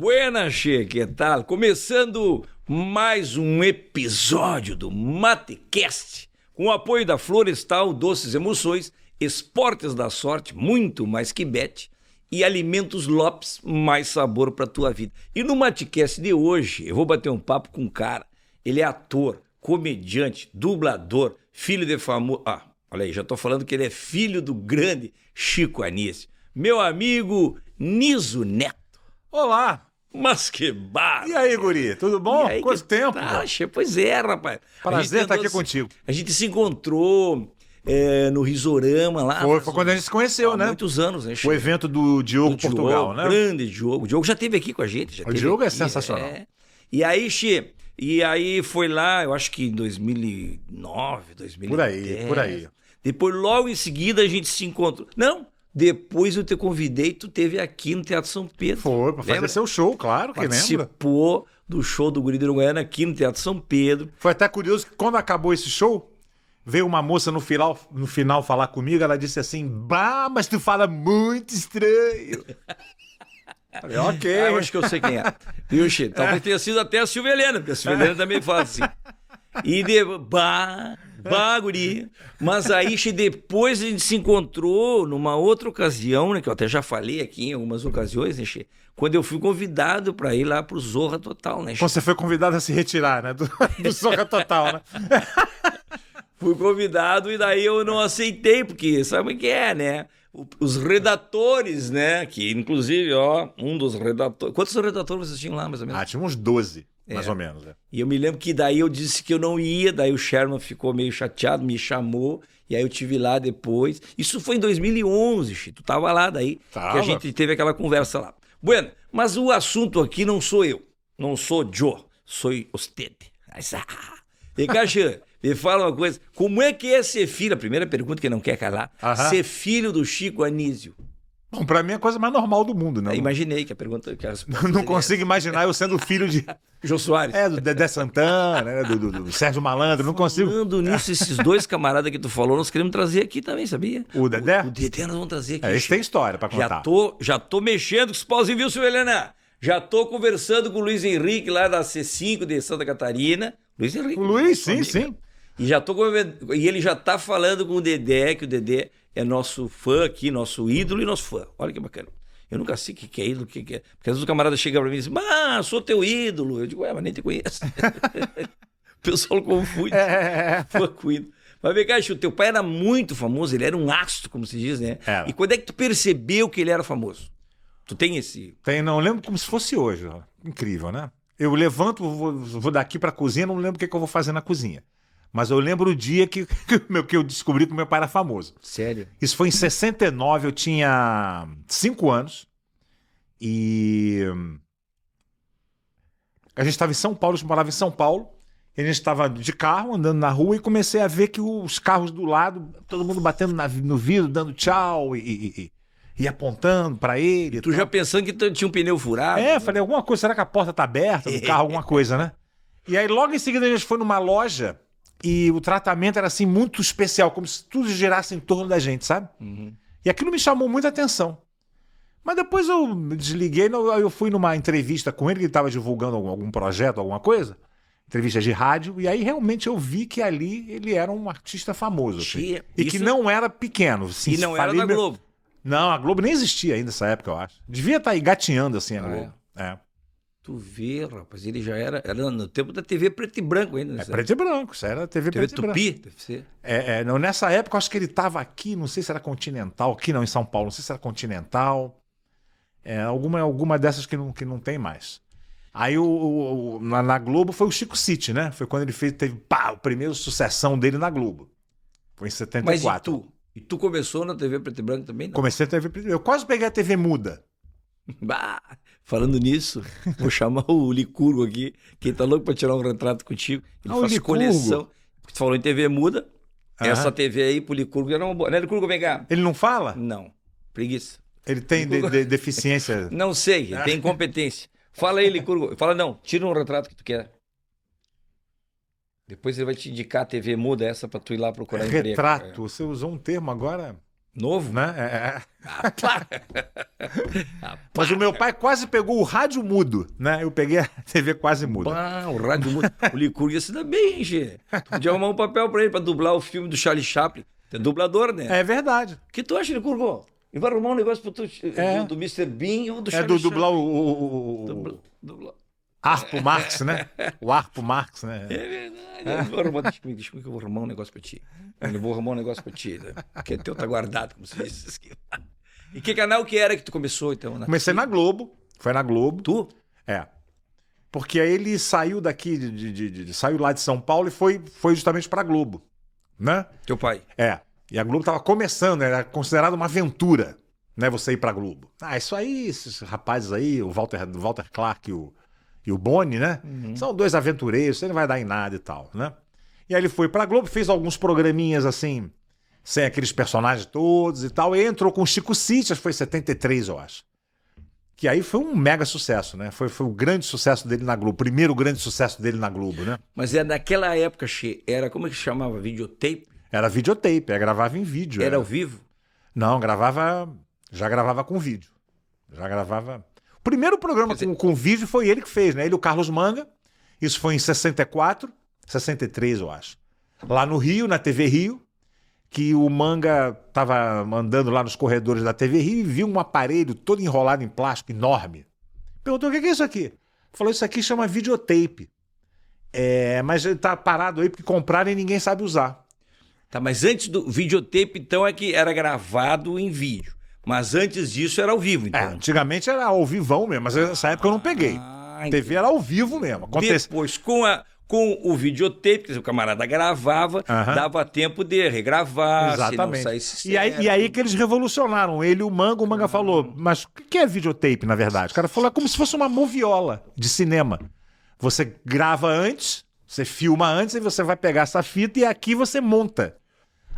Buenas, che, que tal? Começando mais um episódio do Matecast, com o apoio da Florestal, Doces Emoções, Esportes da Sorte, muito mais que bet, e Alimentos Lopes, mais sabor para tua vida. E no Matecast de hoje, eu vou bater um papo com um cara, ele é ator, comediante, dublador, filho de famoso... Olha aí, já tô falando que ele é filho do grande Chico Anísio. Meu amigo Niso Neto. Olá! Mas que barra! E aí, guri? Tudo bom? Aí, Quanto tempo? Pois é, rapaz. Prazer estar aqui contigo. A gente se encontrou no Risorama lá. Foi quando a gente se conheceu, né? Há muitos anos, né, Chico? O evento do Diogo Portugal, né? Grande Diogo. O Diogo já esteve aqui com a gente. O Diogo é sensacional. E aí, Che, foi lá, eu acho que em 2009, 2010. Por aí. Depois, logo em seguida, a gente se encontrou. Não, depois eu te convidei, tu esteve aqui no Teatro São Pedro. Foi, pra fazer seu show, claro que lembra. Participou do show do Guri de Uruguaiana aqui no Teatro São Pedro. Foi até curioso que quando acabou esse show, veio uma moça no final falar comigo, ela disse assim, bah, mas tu fala muito estranho. Falei, ok. Eu acho que eu sei quem é. Viu, Che? Talvez tenha sido até a Silvia Helena, porque a Silvia Helena também fala assim. E guri. Mas aí, Che, depois a gente se encontrou numa outra ocasião, né? Que eu até já falei aqui em algumas ocasiões, né, Che? Quando eu fui convidado para ir lá pro Zorra Total, né, Che? Quando você foi convidado a se retirar, né? Do Zorra Total, né? Fui convidado e daí eu não aceitei, porque sabe o que é, né? Os redatores, né? Que inclusive, um dos redatores... Quantos redatores vocês tinham lá, mais ou menos? Tinha uns 12, mais ou menos. Né? E eu me lembro que daí eu disse que eu não ia, daí o Sherman ficou meio chateado, me chamou, e aí eu tive lá depois. Isso foi em 2011, Chico. Tu tava lá daí, que a gente teve aquela conversa lá. Bueno, mas o assunto aqui não sou eu, não sou Joe, sou usted. E Caixa, me fala uma coisa, como é que é ser filho, a primeira pergunta que não quer calar, ser filho do Chico Anísio? Bom, pra mim é a coisa mais normal do mundo, né? Eu imaginei que a pergunta... Não consigo imaginar eu sendo filho de... Jô Soares. Do Dedé Santana, né? do Sérgio Malandro, não consigo... Falando nisso, esses dois camaradas que tu falou, nós queremos trazer aqui também, sabia? O Dedé? O Dedé nós vamos trazer aqui. Esse tem história pra contar. Já tô mexendo com os pauzinhos, viu, Silvia Helena? Já tô conversando com o Luiz Henrique lá da C5 de Santa Catarina. Luiz Henrique. O Luiz, sim. E ele já tá falando com o Dedé, que o Dedé é nosso fã aqui, nosso ídolo e nosso fã. Olha que bacana. Eu nunca sei o que é ídolo, o que é. Porque às vezes o camarada chega pra mim e diz, sou teu ídolo. Eu digo, mas nem te conheço. O pessoal confunde. Fã com ídolo. Mas vem cá, o teu pai era muito famoso, ele era um astro, como se diz, né? Era. E quando é que tu percebeu que ele era famoso? Tu tem esse... Não lembro como se fosse hoje. Ó. Incrível, né? Eu levanto, vou daqui pra cozinha, não lembro o que eu vou fazer na cozinha. Mas eu lembro o dia que eu descobri que meu pai era famoso. Sério? Isso foi em 69, eu tinha 5 anos. E a gente estava em São Paulo, a gente morava em São Paulo. E a gente estava de carro, andando na rua, e comecei a ver que os carros do lado, todo mundo batendo no vidro, dando tchau e apontando para ele. Tu já pensando que tinha um pneu furado? Falei, alguma coisa, será que a porta tá aberta do carro, alguma coisa, né? E aí logo em seguida a gente foi numa loja e o tratamento era assim muito especial, como se tudo girasse em torno da gente, sabe? Uhum. E aquilo me chamou muita atenção. Mas depois eu me desliguei, eu fui numa entrevista com ele, que ele estava divulgando algum projeto, alguma coisa, entrevista de rádio, e aí realmente eu vi que ali ele era um artista famoso. Assim, e que não era pequeno. Assim, e não era da Globo. Não, a Globo nem existia ainda nessa época, eu acho. Devia estar aí gatinhando assim a Globo. Tu vê, rapaz, ele já era no tempo da TV preto e branco ainda. Preto e branco, isso era TV preto e branco. Tupi, deve ser. Não, nessa época eu acho que ele estava aqui, não sei se era Continental, aqui não, em São Paulo, não sei se era Continental. Alguma dessas que não tem mais. Aí na Globo foi o Chico City, né? Foi quando ele teve a primeira sucessão dele na Globo. Foi em 74. Mas e tu começou na TV preto e branco também? Não? Comecei a TV preto e branco. Eu quase peguei a TV muda. Falando nisso, vou chamar o Licurgo aqui, que tá louco pra tirar um retrato contigo. Ele faz coleção. Tu falou em TV muda, essa TV aí pro Licurgo era uma boa. Né, Licurgo, vem cá. Ele não fala? Não, preguiça. Ele tem deficiência? Não sei, ele tem incompetência. Fala aí, Licurgo. Fala, não, tira um retrato que tu quer. Depois ele vai te indicar a TV muda essa pra tu ir lá procurar emprego. Retrato, você usou um termo agora... Novo? né? Claro. Mas o meu pai quase pegou o rádio mudo, né? Eu peguei a TV quase muda. Bah, o rádio mudo. O Licurgo ia se dar bem, hein, Gê? Tu podia arrumar um papel pra ele pra dublar o filme do Charlie Chaplin. Tem dublador, né? É verdade. O que tu acha, Licurgo? E vai arrumar um negócio pro tu, do Mr. Bean ou do Charlie Chaplin? Dublar o Dublar. Arpo Marx, né? O Arpo Marx, né? É verdade. Eu vou arrumar, deixa comigo que eu vou arrumar um negócio pra ti. Eu vou arrumar um negócio pra ti, né? Porque teu tá guardado, como se diz. E que canal que era que tu começou, então? Comecei na Globo. Foi na Globo. Tu? É. Porque aí ele saiu daqui, saiu lá de São Paulo e foi justamente pra Globo, né? Teu pai? É. E a Globo tava começando, era considerado uma aventura, né? Você ir pra Globo. Ah, isso aí, esses rapazes aí, o Walter Clark e o Boni, né? São dois aventureiros, você não vai dar em nada e tal, né? E aí ele foi pra Globo, fez alguns programinhas assim, sem aqueles personagens todos e tal, e entrou com o Chico City, foi em 73, eu acho. Que aí foi um mega sucesso, né? Foi o grande sucesso dele na Globo, o primeiro grande sucesso dele na Globo, né? Mas naquela época, Che, era, como é que chamava? Videotape? Era videotape, gravava em vídeo. Era ao vivo? Não, já gravava com vídeo. Já gravava... O primeiro programa com vídeo foi ele que fez, né? Ele e o Carlos Manga. Isso foi em 64, 63, eu acho. Lá no Rio, na TV Rio, que o Manga tava andando lá nos corredores da TV Rio e viu um aparelho todo enrolado em plástico, enorme. Perguntou, o que é isso aqui? Falou, isso aqui chama videotape. Mas ele tá parado aí porque compraram e ninguém sabe usar. Tá, mas antes do videotape, então, é que era gravado em vídeo. Mas antes disso era ao vivo, então. Antigamente era ao vivão mesmo, mas nessa época eu não peguei. TV era ao vivo mesmo. Depois, com o videotape, quer dizer, o camarada gravava, dava tempo de regravar, exatamente. Se não saísse e aí que eles revolucionaram. Ele e o Manga falou, mas o que é videotape, na verdade? O cara falou, é como se fosse uma moviola de cinema. Você grava antes, você filma antes, e você vai pegar essa fita e aqui você monta.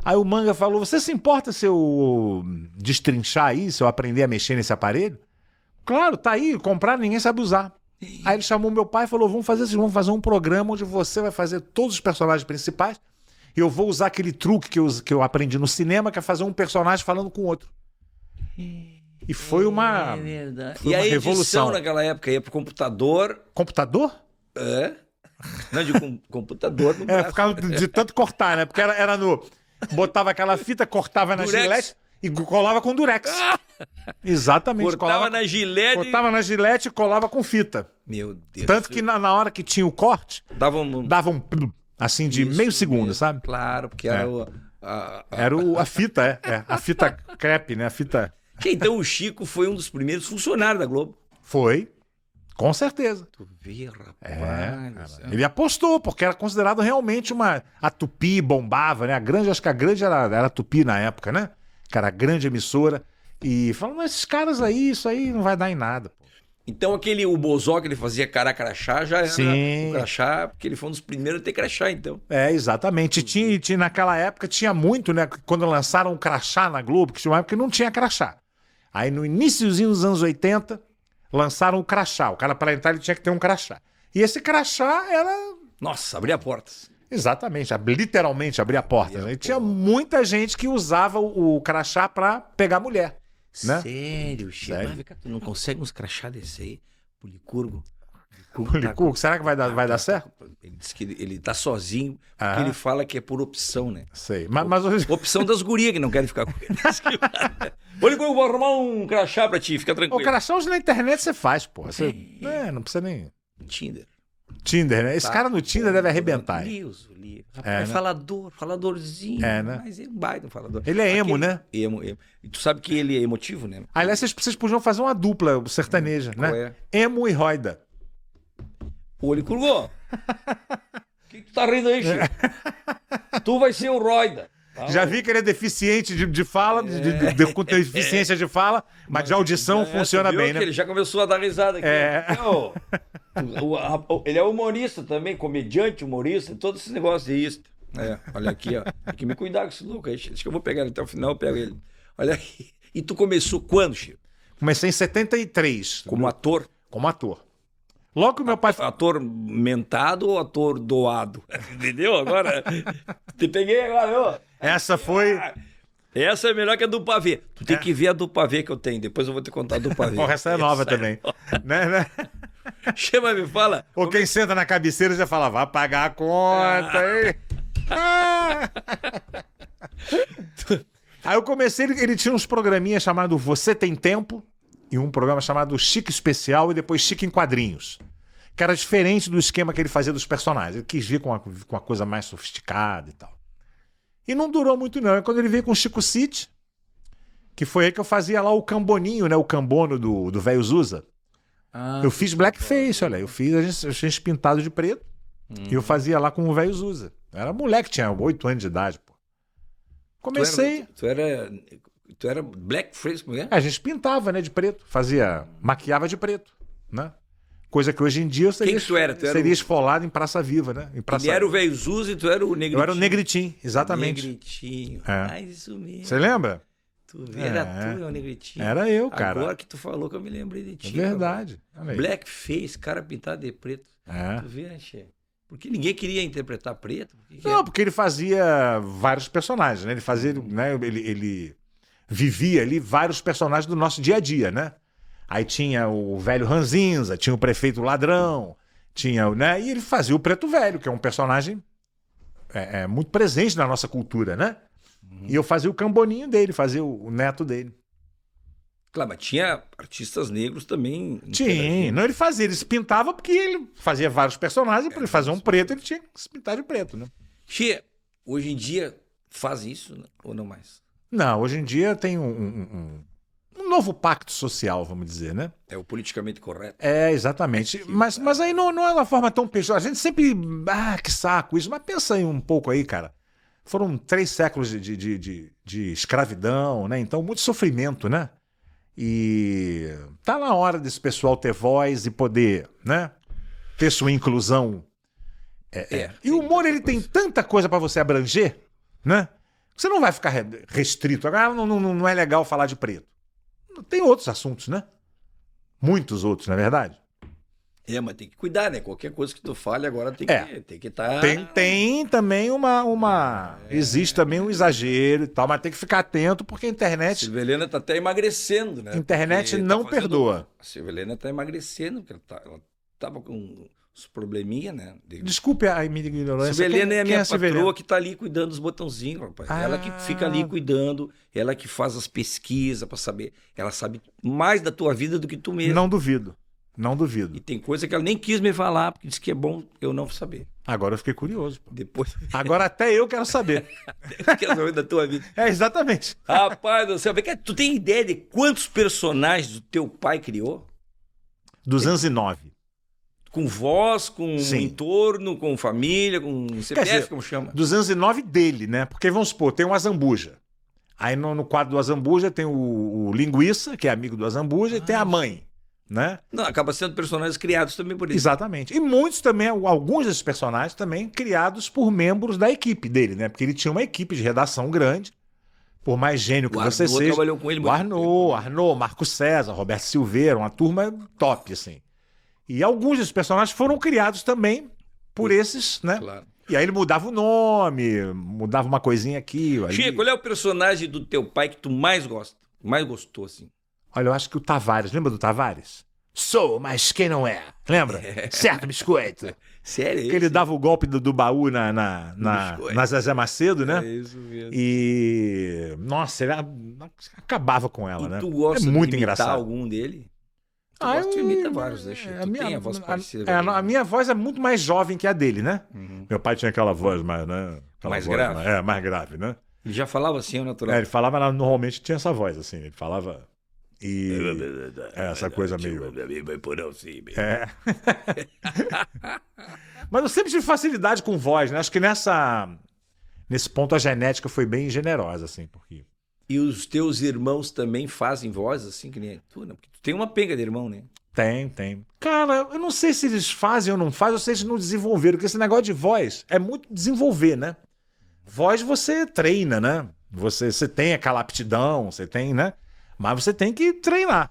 Aí o Manga falou, você se importa se eu destrinchar aí, se eu aprender a mexer nesse aparelho? Claro, tá aí, compraram, ninguém sabe usar. Aí ele chamou meu pai e falou, vamos fazer um programa onde você vai fazer todos os personagens principais e eu vou usar aquele truque que eu aprendi no cinema, que é fazer um personagem falando com o outro. E foi uma, foi uma revolução. Edição naquela época ia pro computador. Computador? Não, de computador no braço. Por causa de tanto cortar, né? Porque era no... Botava aquela fita, cortava na gilete e colava com durex. Exatamente. Cortava na gilete. Cortava na gilete e colava com fita. Meu Deus. Tanto que na hora que tinha o corte, dava um assim de meio segundo, mesmo. Sabe? Claro, porque era era a fita, a fita crepe, né? A fita... Então o Chico foi um dos primeiros funcionários da Globo. Foi. Com certeza. Tu vê, rapaz. Ele apostou, porque era considerado realmente a Tupi bombava, né? Acho que a grande era a Tupi na época, né? Que era a grande emissora. E falando, mas esses caras aí, isso aí não vai dar em nada. Pô. Então o Bozó que ele fazia crachá já era Sim. o crachá, porque ele foi um dos primeiros a ter crachá, então. Exatamente. Tinha, naquela época tinha muito, né? Quando lançaram o crachá na Globo, que tinha uma época que não tinha crachá. Aí no iniciozinho dos anos 80... lançaram o crachá. O cara, para entrar, ele tinha que ter um crachá. E esse crachá era... Nossa, abria portas. Exatamente, literalmente abria portas. E tinha muita gente que usava o crachá para pegar mulher. Né? Sério, Chico? Sério? Tu não consegue uns crachá desse aí? Pro Licurgo? Licurgo, será que vai dar certo? Ele disse que ele tá sozinho, porque ele fala que é por opção, né? Sei. Opção das gurias que não querem ficar com ele. Ô, Licurgo, vou arrumar um crachá pra ti, fica tranquilo. O crachá hoje na internet você faz, pô. Não precisa nem... Tinder, né? Esse cara no Tinder deve arrebentar. Deus, rapaz, né? Faladorzinho. Né? Mas é um baita falador. Ele é emo, né? Emo. E tu sabe que ele é emotivo, né? Aliás, vocês podiam fazer uma dupla sertaneja, né? Emo e Roida. Ô, Licurgo, o que tu tá rindo aí, Chico? Tu vai ser o Roida. Já vi que ele é deficiente de fala, com deficiência de fala, mas de audição funciona bem, né? Ele já começou a dar risada aqui. Ele é humorista também, comediante, humorista, todos esses negócios de isso. Olha aqui, ó. Tem que me cuidar com esse louco aí. Acho que eu vou pegar ele até o final, eu pego ele. Olha aqui. E tu começou quando, Chico? Comecei em 73. Como ator? Como ator. Logo que meu pai... Ator mentado ou ator doado? Entendeu? Agora... Te peguei agora, ó. Essa foi... Essa é melhor que a do pavê. Tu tem que ver a do pavê que eu tenho. Depois eu vou te contar a do pavê. Porra, essa é nova também. Né? Chama, me fala. Ou quem senta na cabeceira já fala, vai pagar a conta, hein? Aí eu comecei, ele tinha uns programinhas chamados Você Tem Tempo e um programa chamado Chique Especial e depois Chique em Quadrinhos. Que era diferente do esquema que ele fazia dos personagens. Ele quis vir com uma coisa mais sofisticada e tal. E não durou muito não. É quando ele veio com o Chico City, que foi aí que eu fazia lá o camboninho, né? O cambono do velho Zusa. Eu fiz blackface, olha. A gente pintado de preto. E eu fazia lá com o velho Zusa. Eu era moleque, tinha 8 anos de idade, pô. Comecei... Tu era blackface, como é? A gente pintava, né, de preto. Maquiava de preto, né? Coisa que hoje em dia eu seria, Quem que tu era? Tu era seria esfolado em Praça Viva, né? Em Praça... Ele era o velho Zuza e tu era o Negritinho. Eu era o Negritinho, exatamente. Negritinho. É. Isso mesmo. Você lembra? Tu era tu, é o Negritinho. Era eu, cara. Agora que tu falou que eu me lembrei de ti. É verdade. Blackface, cara pintado de preto. É. Tu vê, né, Che? Porque ninguém queria interpretar preto. Porque ele fazia vários personagens, né? Ele fazia, né? Ele vivia ali vários personagens do nosso dia a dia, né? Aí tinha o velho Ranzinza, tinha o prefeito ladrão, tinha, né? E ele fazia o Preto Velho, que é um personagem muito presente na nossa cultura, né? E eu fazia o camboninho dele, fazia o neto dele. Claro, mas tinha artistas negros também. Tinha, não, ele se pintava porque ele fazia vários personagens, para ele fazer um preto, ele tinha que se pintar de preto, né? Che, hoje em dia faz isso, né? Ou não mais? Não, hoje em dia tem um novo pacto social, vamos dizer, né? É o politicamente correto. É, exatamente. Mas aí não é uma forma tão pejorativa. A gente sempre... que saco isso. Mas pensa aí um pouco aí, cara. Foram 3 séculos de escravidão, né? Então, muito sofrimento, né? E tá na hora desse pessoal ter voz e poder, né? Ter sua inclusão. E o humor, ele tem tanta coisa para você abranger, né? Você não vai ficar restrito. Agora não é legal falar de preto. Tem outros assuntos, né? Muitos outros, não é verdade? Mas tem que cuidar, né? Qualquer coisa que tu fale agora tem que estar... Tem também existe também um exagero e tal, mas tem que ficar atento porque a internet... A Silvia Helena tá até emagrecendo, né? A internet não perdoa. A Silvia Helena tá emagrecendo, porque ela tava com uns probleminha, né? Desculpe a minha ignorância. Silvia Helena é a minha patroa que tá ali cuidando dos botãozinhos, rapaz. Ela que fica ali cuidando, ela que faz as pesquisas para saber. Ela sabe mais da tua vida do que tu mesmo. Não duvido. Não duvido. E tem coisa que ela nem quis me falar, porque disse que é bom eu não saber. Agora eu fiquei curioso. Pô. Depois... Agora até eu quero saber. Quero saber da tua vida. Exatamente. Rapaz do céu, tu tem ideia de quantos personagens o teu pai criou? 209. Com voz, com entorno, com família, com CPF, como chama? 209 dele, né? Porque, vamos supor, tem um Azambuja. Aí no quadro do Azambuja tem o Linguiça, que é amigo do Azambuja, e tem a mãe, né? Não, acaba sendo personagens criados também por isso. Exatamente. E muitos também, alguns desses personagens também criados por membros da equipe dele, né? Porque ele tinha uma equipe de redação grande, por mais gênio que você seja. Trabalhou com ele o Arnaud, Marco César, Roberto Silveira, uma turma top, assim. E alguns desses personagens foram criados também por esses, né? Claro. E aí ele mudava o nome, mudava uma coisinha aqui. Chico, qual é o personagem do teu pai que tu mais gosta? Mais gostou, assim? Olha, eu acho que o Tavares, lembra do Tavares? Sou, mas quem não é? Lembra? Certo, biscoito. Sério? Que ele dava o golpe do baú na Zezé Macedo, né? É isso mesmo. E... Nossa, ele acabava com ela, né? Tu gosta de imitar engraçado. Algum dele? Tu imita vários, né, Chico? Tu tem a voz parecida. A minha voz é muito mais jovem que a dele, né? Meu pai tinha aquela voz mais, né? Mais grave? Mais grave, né? Ele já falava assim, ao natural? Ele falava, normalmente tinha essa voz, assim. Ele falava... E essa coisa meio... Mas eu sempre tive facilidade com voz, né? Acho que nesse ponto a genética foi bem generosa, assim, porque... E os teus irmãos também fazem voz assim que nem tu, né? Porque tu tem uma penga de irmão, né? Tem. Cara, eu não sei se eles fazem ou não fazem, ou se eles não desenvolveram, porque esse negócio de voz é muito desenvolver, né? Voz você treina, né? Você tem aquela aptidão, você tem, né? Mas você tem que treinar.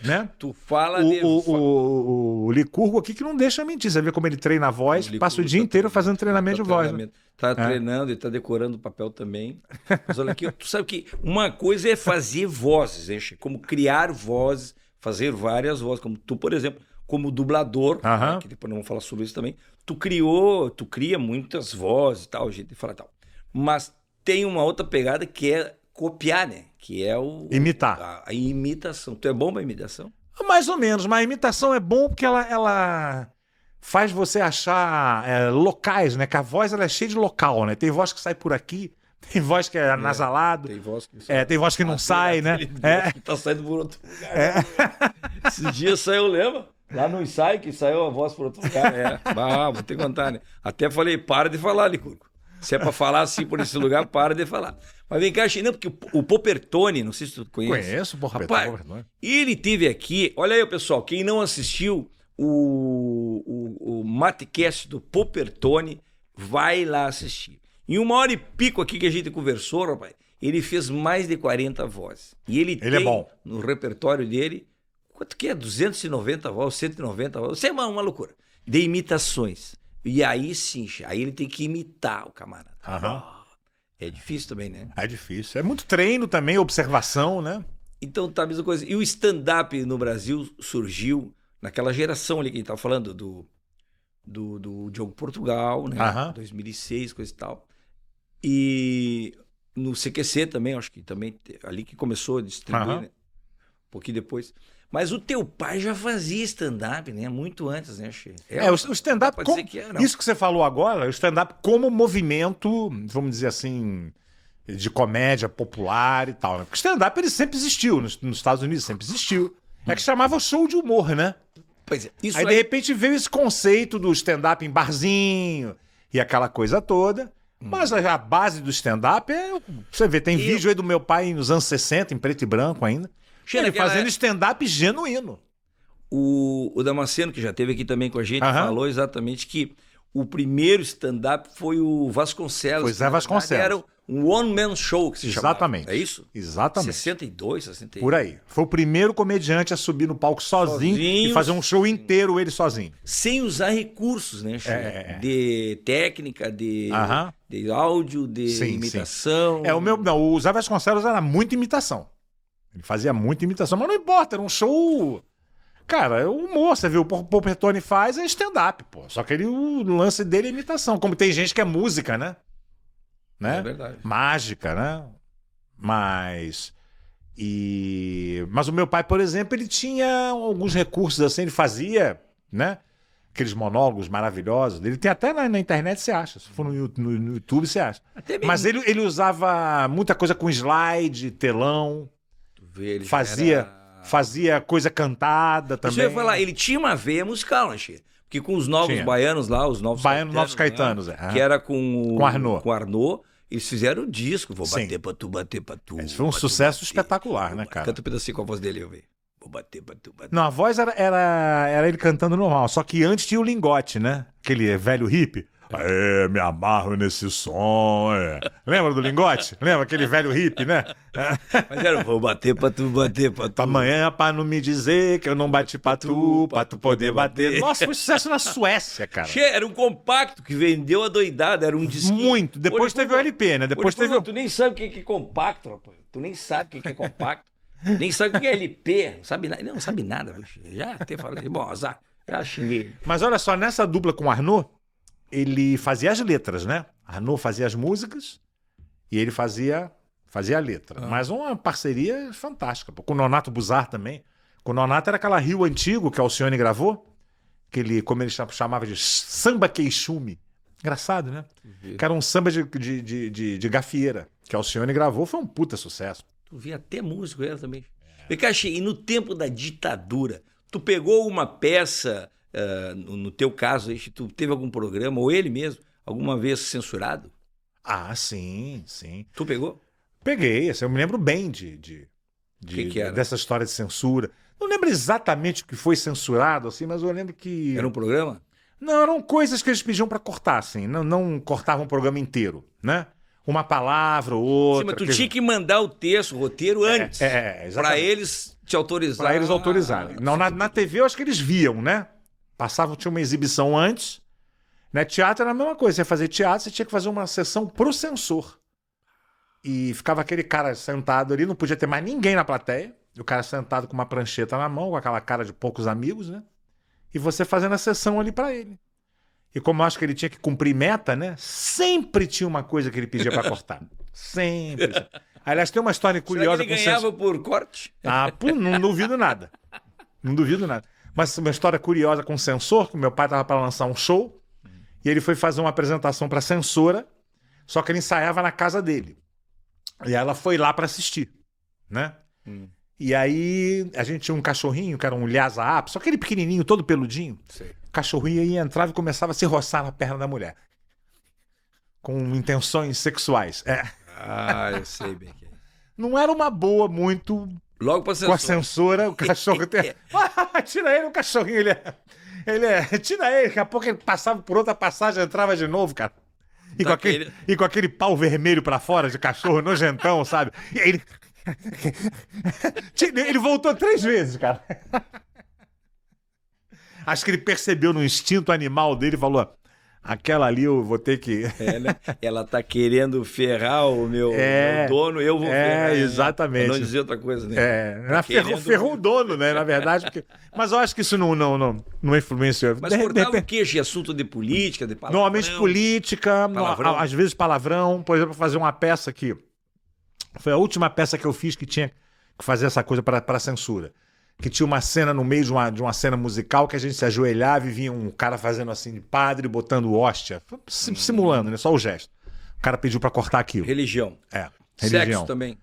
né? Tu fala O Licurgo aqui que não deixa mentir. Você vê como ele treina a voz, passa o dia inteiro fazendo treinamento de voz. Né? Tá treinando e tá decorando o papel também. Mas olha aqui, tu sabe que uma coisa é fazer vozes, hein, Chico? Como criar vozes, fazer várias vozes, como tu, por exemplo, como dublador, né, que depois não vamos falar sobre isso também. Tu cria muitas vozes e tal, jeito de falar e tal. Mas tem uma outra pegada que é copiar, né? Que é imitar. A imitação. Tu é bom pra imitação? Mais ou menos, mas a imitação é bom porque ela faz você achar locais, né? Que a voz ela é cheia de local, né? Tem voz que sai por aqui, tem voz que é anasalado, tem voz que sai. Tem voz que não sai, né? Que tá saindo por outro lugar. Esses dias saiu, lembra? Lá no ensaio que saiu a voz por outro lugar. Vou ter que contar, né? Até falei, para de falar, Licurgo. Se é pra falar assim por esse lugar, para de falar. Mas vem cá, não, porque o Poppertone, não sei se tu conhece. Conheço o Poppertone. Ele teve aqui, olha aí, pessoal, quem não assistiu o Matecast do Poppertone, vai lá assistir. Em 1h e pico aqui que a gente conversou, rapaz, ele fez mais de 40 vozes. E ele tem é bom. No repertório dele, quanto que é? 290 vozes, 190 vozes, isso é uma loucura. De imitações. E aí sim, aí ele tem que imitar o camarada. É difícil também, né? É difícil. É muito treino também, observação, né? Então tá a mesma coisa. E o stand-up no Brasil surgiu naquela geração ali que a gente tava falando do Diogo Portugal, né? 2006, coisa e tal. E no CQC também, acho que também ali que começou a distribuir, né? Um pouquinho depois. Mas o teu pai já fazia stand-up, né? Muito antes, né, Che? O stand-up... Isso que você falou agora, o stand-up como movimento, vamos dizer assim, de comédia popular e tal, né? Porque o stand-up ele sempre existiu, nos Estados Unidos sempre existiu. É que chamava show de humor, né? Pois é. Aí, de repente, veio esse conceito do stand-up em barzinho e aquela coisa toda. Mas a base do stand-up você vê, tem vídeo aí do meu pai nos anos 60, em preto e branco ainda. Ele fazendo stand-up genuíno. O Damasceno, que já esteve aqui também com a gente, falou exatamente que o primeiro stand-up foi o Vasconcelos. Foi Zé Vasconcelos. Era um one-man show que se chamava. Exatamente. É isso? Exatamente. 62, 61. Por aí. Foi o primeiro comediante a subir no palco sozinho e fazer um show inteiro ele sozinho. Sem usar recursos, né, de técnica, de áudio, de imitação. O Zé Vasconcelos era muita imitação. Ele fazia muita imitação, mas não importa, era um show... Cara, o humor, você viu, o Poppertone faz é stand-up, pô. Só que o lance dele é imitação, como tem gente que é música, né? É verdade. Mágica, né? Mas o meu pai, por exemplo, ele tinha alguns recursos assim, ele fazia, né? Aqueles monólogos maravilhosos. Ele tem até na internet, você acha. Se for no YouTube, você acha. Mas ele usava muita coisa com slide, telão. Ele fazia coisa cantada também. Isso eu ia falar, ele tinha uma veia musical, né, Che? Porque com os novos baianos lá, os novos Caetanos, que era com o Arnaud, eles fizeram o disco, vou bater pra tu, bater pra tu. Esse foi um sucesso espetacular, né, cara? Canta um pedacinho com a voz dele, eu vi. Vou bater pra tu, bater. Não, a voz era ele cantando normal, só que antes tinha o lingote, né? Aquele velho hippie. Me amarro nesse som. Lembra do lingote? Lembra aquele velho hippie, né? Mas era, vou bater pra tu, bater pra tu. Amanhã pra não me dizer que eu não bati pra tu poder bater. Nossa, foi sucesso na Suécia, cara. Era um compacto que vendeu a doidada, era um disquinho. Muito. Depois teve o LP, né? Tu nem sabe o que é compacto, rapaz. Tu nem sabe o que é compacto. Nem sabe o que é LP. Não sabe nada, bicho. Já até falei, bom, azar. Já xinguei. Mas olha só, nessa dupla com o Arnaud, ele fazia as letras, né? Arnaud fazia as músicas e ele fazia a letra. Mas uma parceria fantástica. Com o Nonato Buzar também. Com o Nonato era aquela Rio Antigo que a Alcione gravou, como ele chamava de samba queixume. Engraçado, né? Que era um samba de gafieira, que a Alcione gravou, foi um puta sucesso. Tu via até músico era também. E no tempo da ditadura, tu pegou uma peça... no teu caso, tu teve algum programa, ou ele mesmo, alguma vez censurado? Sim. Tu pegou? Peguei, eu me lembro bem que era? Dessa história de censura. Não lembro exatamente o que foi censurado, assim, mas eu lembro que... Era um programa? Não, eram coisas que eles pediam para cortar, assim. Não cortavam o programa inteiro, né? uma palavra ou outra. Sim, mas tu tinha que mandar o texto, o roteiro antes. exatamente. Pra eles te autorizarem. Pra eles autorizarem. Não, na TV eu acho que eles viam, né? Passavam, tinha uma exibição antes. Né? Teatro era a mesma coisa. Você ia fazer teatro, você tinha que fazer uma sessão pro censor. E ficava aquele cara sentado ali, não podia ter mais ninguém na plateia. E o cara sentado com uma prancheta na mão, com aquela cara de poucos amigos, né? E você fazendo a sessão ali pra ele. E como eu acho que ele tinha que cumprir meta, né? Sempre tinha uma coisa que ele pedia pra cortar. Sempre. Aliás, tem uma história curiosa. Será que ele ganhava por corte? Não duvido nada. Não duvido nada. Mas uma história curiosa com o censor, que meu pai tava para lançar um show, e ele foi fazer uma apresentação pra censora, só que ele ensaiava na casa dele. E ela foi lá pra assistir, né? E aí a gente tinha um cachorrinho, que era um Lhasa Apso, só aquele pequenininho, todo peludinho. Sei. O cachorrinho aí entrava e começava a se roçar na perna da mulher. Com intenções sexuais. Eu sei bem que é. Não era uma boa muito Logo pra com a censora, o cachorro... Tira ele, o cachorrinho, tira ele, daqui a pouco ele passava por outra passagem, entrava de novo, cara. E com aquele pau vermelho pra fora de cachorro nojentão, sabe? E aí ele voltou 3 vezes, cara. Acho que ele percebeu no instinto animal dele e falou: aquela ali eu vou ter que... né? Ela tá querendo ferrar o meu dono, eu vou ferrar. Exatamente. Pra não dizer outra coisa, né? Ferrou o dono, né? Na verdade. Mas eu acho que isso não influenciou. Mas cortava o quê? De assunto de política, de palavrão? Normalmente política, às vezes palavrão. Por exemplo, fazer uma peça que... Foi a última peça que eu fiz que tinha que fazer essa coisa para censura. Que tinha uma cena no meio de uma cena musical que a gente se ajoelhava e vinha um cara fazendo assim de padre, botando hóstia, simulando, né? Só o gesto. O cara pediu para cortar aquilo. Religião. Religião. Sexo também.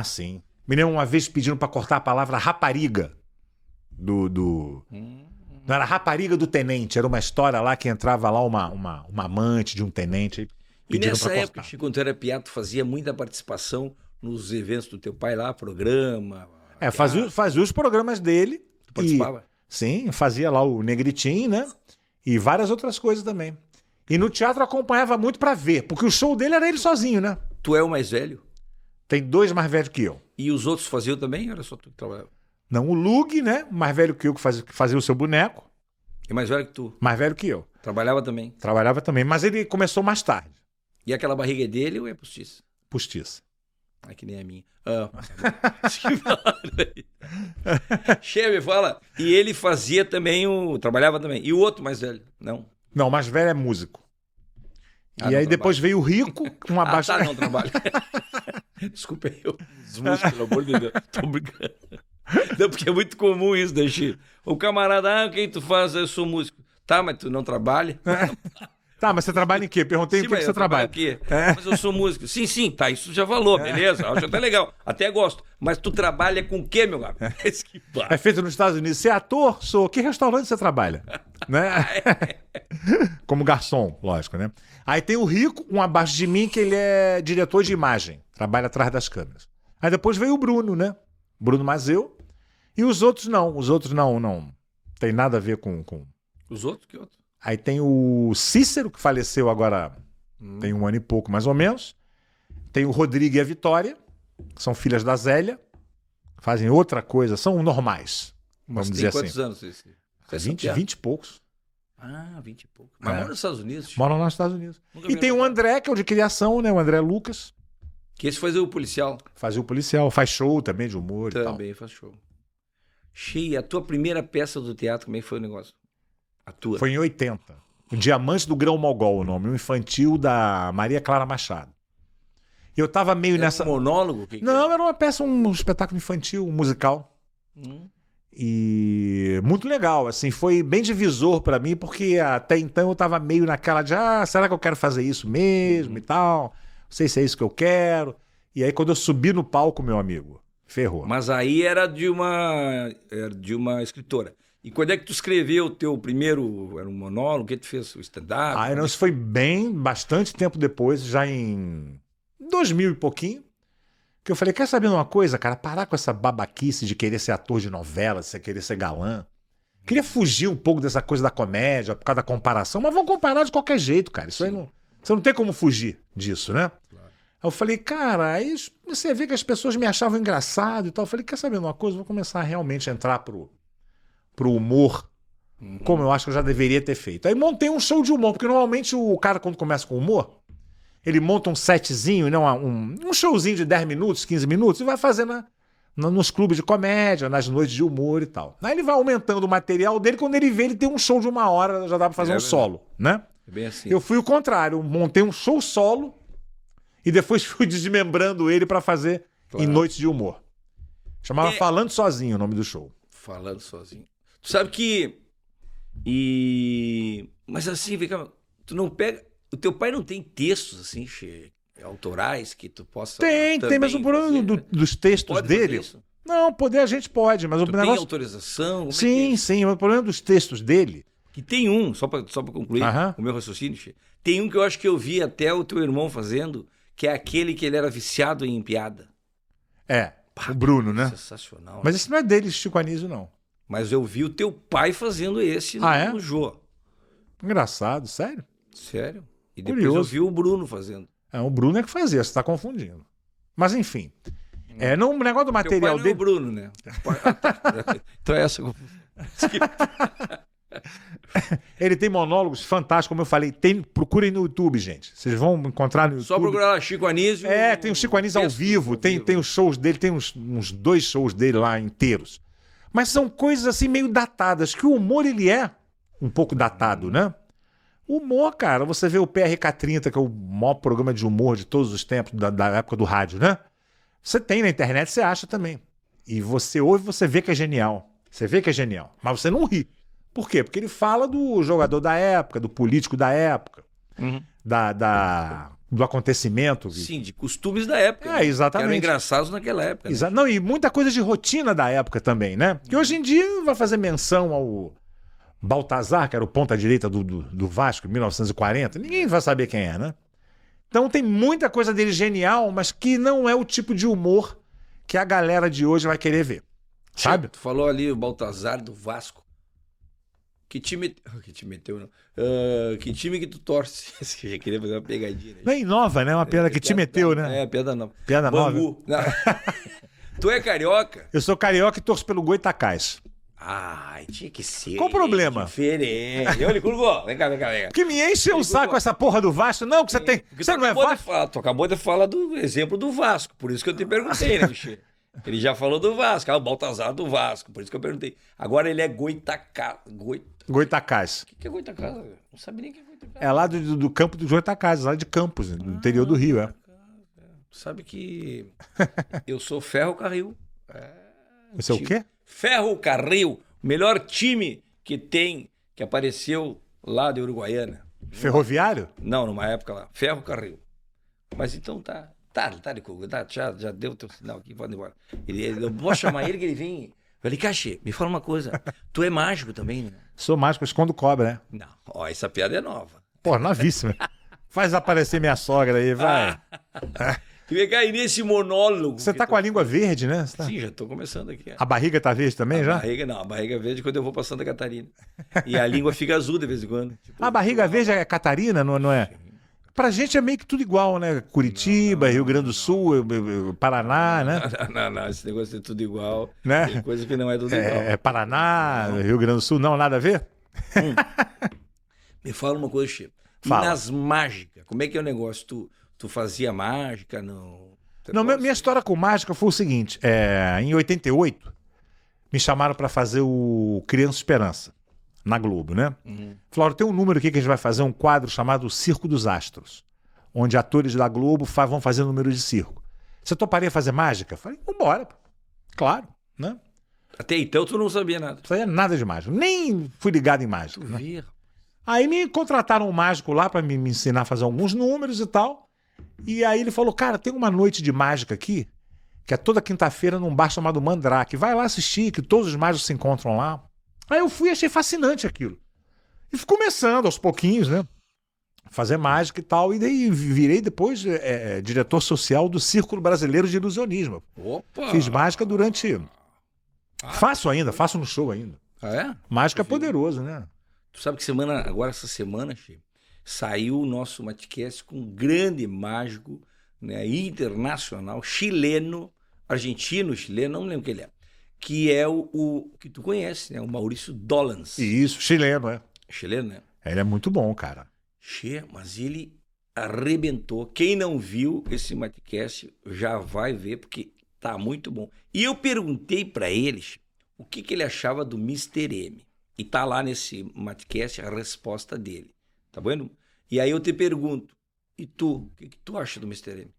Sim. Me lembro uma vez pedindo para cortar a palavra rapariga. Não era rapariga do tenente, era uma história lá que entrava lá uma amante de um tenente. E nessa época, Chico, quando tu era piá, tu fazia muita participação nos eventos do teu pai lá, programa... Fazia os programas dele. Tu participava? Sim, fazia lá o Negritinho, né? E várias outras coisas também. E no teatro acompanhava muito pra ver, porque o show dele era ele sozinho, né? Tu é o mais velho? Tem 2 mais velhos que eu. E os outros faziam também? Era só tu que trabalhava? Não, o Lug, né? Mais velho que eu, que fazia o seu boneco. E mais velho que tu? Mais velho que eu. Trabalhava também? Trabalhava também, mas ele começou mais tarde. E aquela barriga é dele ou é postiça? Postiça. Que nem a minha. Chefe, fala. E ele fazia também trabalhava também. E o outro mais velho? Não. Não, o mais velho é músico. E aí depois veio o Rico, com abaixo... não trabalha. Desculpa aí, os músicos, pelo amor de Deus. Tô brincando. Não, porque é muito comum isso, né, Chico? O camarada, quem tu faz? Eu sou músico. Tá, mas tu não trabalha? Tá, mas você trabalha em quê? Perguntei em que você trabalha. Aqui. Mas eu sou músico. Sim, tá, isso já falou, beleza. Acho até legal, até gosto. Mas tu trabalha com o quê, meu garoto? É feito nos Estados Unidos. Você é ator? Sou. Que restaurante você trabalha? Né? Como garçom, lógico, né? Aí tem o Rico, um abaixo de mim, que ele é diretor de imagem. Trabalha atrás das câmeras. Aí depois veio o Bruno, né? Bruno Mazeu. E os outros não. Os outros não tem nada a ver com... Os outros? Que outros? Aí tem o Cícero, que faleceu agora tem 1 ano e pouco, mais ou menos. Tem o Rodrigo e a Vitória, que são filhas da Zélia. Fazem outra coisa, são normais, vamos dizer assim. Quantos anos vocês? 20 e poucos. 20 e poucos. Mas moram nos Estados Unidos? Moram nos Estados Unidos. E tem o André, que é o de criação, né? O André Lucas. Que esse fazia o policial. Fazia o policial, faz show também de humor e tal. Também faz show. A tua primeira peça do teatro, como é que foi o negócio? A tua? Foi em 80. O Diamante do Grão Mogol, o nome. Um infantil da Maria Clara Machado. E eu tava meio nessa... um monólogo? Não, era uma peça, um espetáculo infantil, um musical. E muito legal, assim. Foi bem divisor pra mim, porque até então eu tava meio naquela de... será que eu quero fazer isso mesmo e tal? Não sei se é isso que eu quero. E aí quando eu subi no palco, meu amigo, ferrou. Mas aí era de uma escritora. E quando é que tu escreveu o teu primeiro... Era um monólogo? O que tu fez? O stand-up? Não, isso foi bastante tempo depois, já em 2000 e pouquinho, que eu falei, quer saber uma coisa, cara? Parar com essa babaquice de querer ser ator de novela, de querer ser galã. Queria fugir um pouco dessa coisa da comédia, por causa da comparação, mas vão comparar de qualquer jeito, cara. Isso aí não... Você não tem como fugir disso, né? Claro. Aí eu falei, cara, aí você vê que as pessoas me achavam engraçado e tal. Eu falei, quer saber de uma coisa? Eu vou começar a realmente entrar pro humor, como eu acho que eu já deveria ter feito. Aí montei um show de humor, porque normalmente o cara, quando começa com humor, ele monta um setzinho, não, um showzinho de 10 minutos, 15 minutos, e vai fazendo nos clubes de comédia, nas noites de humor e tal. Aí ele vai aumentando o material dele, quando ele vê, ele tem um show de 1 hora, já dá pra fazer um solo, né? É bem assim. Eu fui o contrário, montei um show solo e depois fui desmembrando ele pra fazer em noites de humor. Chamava Falando Sozinho o nome do show. Falando sozinho. Tu sabe que... Mas assim, vem cá, tu não pega... O teu pai não tem textos, assim, autorais que tu possa... Tem, mas o problema dos textos dele... Não, poder a gente pode, mas o negócio... tem autorização? Como sim, sim, o problema dos textos dele... Que tem um, só pra concluir o meu raciocínio, tem um que eu acho que eu vi até o teu irmão fazendo, que é aquele que ele era viciado em piada. O Bruno, né? Sensacional. Mas esse não é dele, Chico Anísio, não. Mas eu vi o teu pai fazendo esse no Jô. Engraçado, sério? Sério? E depois eu vi o Bruno fazendo. O Bruno é que fazia, você tá confundindo. Mas enfim. O negócio do material dele... é o Bruno, né? Então é essa... Ele tem monólogos fantásticos, como eu falei. Procurem no YouTube, gente. Vocês vão encontrar no YouTube. Só procurar lá, Chico Anísio. Tem o Chico Anísio ao vivo. Tem os shows dele, tem uns 2 shows dele lá inteiros. Mas são coisas assim meio datadas, que o humor ele é um pouco datado, né? O humor, cara, você vê o PRK-30, que é o maior programa de humor de todos os tempos, da época do rádio, né? Você tem na internet, você acha também. E você ouve, você vê que é genial. Você vê que é genial. Mas você não ri. Por quê? Porque ele fala do jogador da época, do político da época, do acontecimento. Sim, de costumes da época. Exatamente. Que eram engraçados naquela época. Né? Não, e muita coisa de rotina da época também, né? Que hoje em dia vai fazer menção ao Baltazar, que era o ponta-direita do Vasco, em 1940. Ninguém vai saber quem é, né? Então tem muita coisa dele genial, mas que não é o tipo de humor que a galera de hoje vai querer ver. Sabe? Tu falou ali o Baltazar do Vasco. Que time teu, não? Que time que tu torce? Eu já queria fazer uma pegadinha. Né? Bem nova, né? Uma piada que time teu, né? Piada nova. Piada Bangu. nova. Tu é carioca? Eu sou carioca e torço pelo Goitacás. Tinha que ser. Qual o problema? Diferente. Olha, Curgo, vem cá. Que me enche o saco essa porra do Vasco. Não, que você tem. Você não é Vasco? Tu acabou de falar do exemplo do Vasco. Por isso que eu te perguntei, né, Michê? Ele já falou do Vasco. O Baltazar do Vasco. Por isso que eu perguntei. Agora ele é Goitacás. O que é Goitacás? Não sabia nem o que é Goitacás. É lá do campo do Goitacás, lá de Campos, no interior do Rio, Sabe que eu sou Ferro Carril. Você é o quê? Ferro Carril, o melhor time que apareceu lá de Uruguaiana. Ferroviário? Não, numa época lá. Ferro Carril. Mas então tá, já deu o teu sinal aqui, pode ir embora. Eu vou chamar ele que ele vem. Falei, Cachê, me fala uma coisa. Tu é mágico também, né? Sou mágico, escondo cobra, né? Não, essa piada é nova. Pô, novíssima. Faz aparecer minha sogra aí, vai. E vem cá, e nesse monólogo... Você tá com a língua verde, né? Sim, já tô começando aqui. A barriga tá verde também, já? A barriga verde quando eu vou pra Santa Catarina. E a língua fica azul de vez em quando. A barriga verde é Catarina, não é? Pra gente é meio que tudo igual, né? Curitiba, Rio Grande do Sul, Paraná, né? Não, esse negócio é tudo igual. Né? Tem coisa que não é tudo igual. Paraná, Rio Grande do Sul, não, nada a ver? Me fala uma coisa, Chico. E Fala. nas mágicas, como é que é o negócio? Tu fazia mágica? Não, minha história com mágica foi o seguinte. Em 88, me chamaram pra fazer o Criança Esperança, na Globo, né? Falaram, tem um número aqui que a gente vai fazer, um quadro chamado Circo dos Astros, onde atores da Globo vão fazer número de circo. Você toparia fazer mágica? Falei, vambora. Claro, né? Até então tu não sabia nada. Não sabia nada de mágica. Nem fui ligado em mágica. Tu via. Aí me contrataram um mágico lá pra me ensinar a fazer alguns números e tal. E aí ele falou, cara, tem uma noite de mágica aqui, que é toda quinta-feira num bar chamado Mandrake. Vai lá assistir, que todos os mágicos se encontram lá. Aí eu fui e achei fascinante aquilo. E fui começando aos pouquinhos, né? Fazer mágica e tal. E daí virei depois diretor social do Círculo Brasileiro de Ilusionismo. Opa! Fiz mágica durante... Faço ainda, faço no show ainda. Mágica é poderoso, né? Tu sabe que essa semana, Chico, saiu o nosso Matcast com um grande mágico né, internacional, chileno, argentino, chileno, não lembro quem ele é, que é o que tu conhece, né? O Maurício Dolans. Isso, chileno, é. Chileno, né? Ele é muito bom, cara. Che, mas ele arrebentou. Quem não viu esse Matcast já vai ver, porque tá muito bom. E eu perguntei pra eles o que ele achava do Mr. M. E tá lá nesse Matcast a resposta dele. Tá vendo? E aí eu te pergunto, e tu, o que tu acha do Mr. M?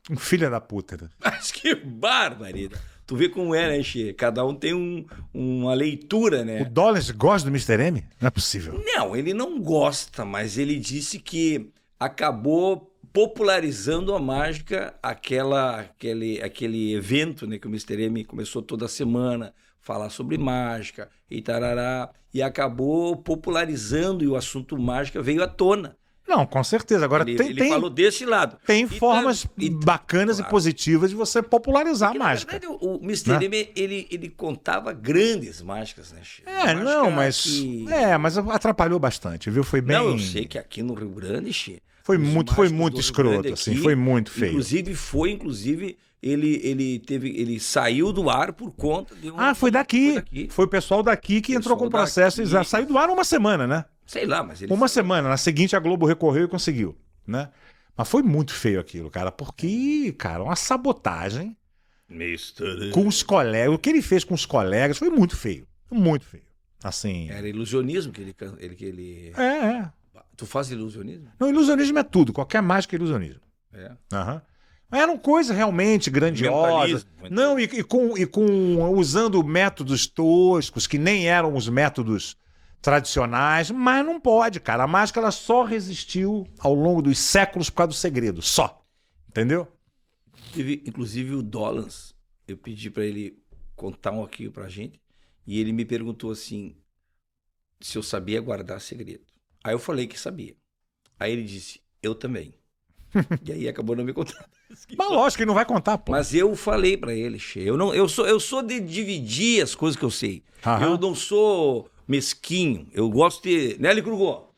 Um filho da puta, né? Mas que barbaridade. Tu vê como é, né, Che? Cada um tem uma leitura, né? O Dollars gosta do Mr. M? Não é possível. Não, ele não gosta, mas ele disse que acabou popularizando a mágica, aquele evento, né, que o Mr. M começou toda semana falar sobre mágica e tarará, e acabou popularizando e o assunto mágica veio à tona. Não, com certeza. Agora Ele falou desse lado. Tem formas bacanas claro, e positivas de você popularizar a mágica. Na verdade, o Mr. M, ele contava grandes mágicas, né, Chico? Mas atrapalhou bastante, viu? Foi bem... Não, eu sei que aqui no Rio Grande, Chico, foi muito escroto, assim, foi muito feio. Inclusive, ele saiu do ar por conta de foi daqui. Foi o pessoal daqui que entrou com o processo e saiu do ar uma semana, né? Sei lá, mas ele... Uma semana, na seguinte a Globo recorreu e conseguiu, né? Mas foi muito feio aquilo, cara, porque, cara, uma sabotagem com os colegas. O que ele fez com os colegas foi muito feio. Muito feio. Assim... Era ilusionismo que ele... É. Tu faz ilusionismo? Não, ilusionismo é tudo. Qualquer mágica é ilusionismo. É. Aham. Eram coisas realmente grandiosas. Não, e com usando métodos toscos, que nem eram os métodos tradicionais, mas não pode, cara. A mágica ela só resistiu ao longo dos séculos por causa do segredo, só. Entendeu? Inclusive o Dolans, eu pedi pra ele contar um aqui pra gente, e ele me perguntou assim, se eu sabia guardar segredo. Aí eu falei que sabia. Aí ele disse, eu também. E aí acabou não me contando. Mas lógico que ele não vai contar, pô. Mas eu falei pra ele, Che, eu sou de dividir as coisas que eu sei. Eu não sou mesquinho. Eu gosto de... Né, Licurgo?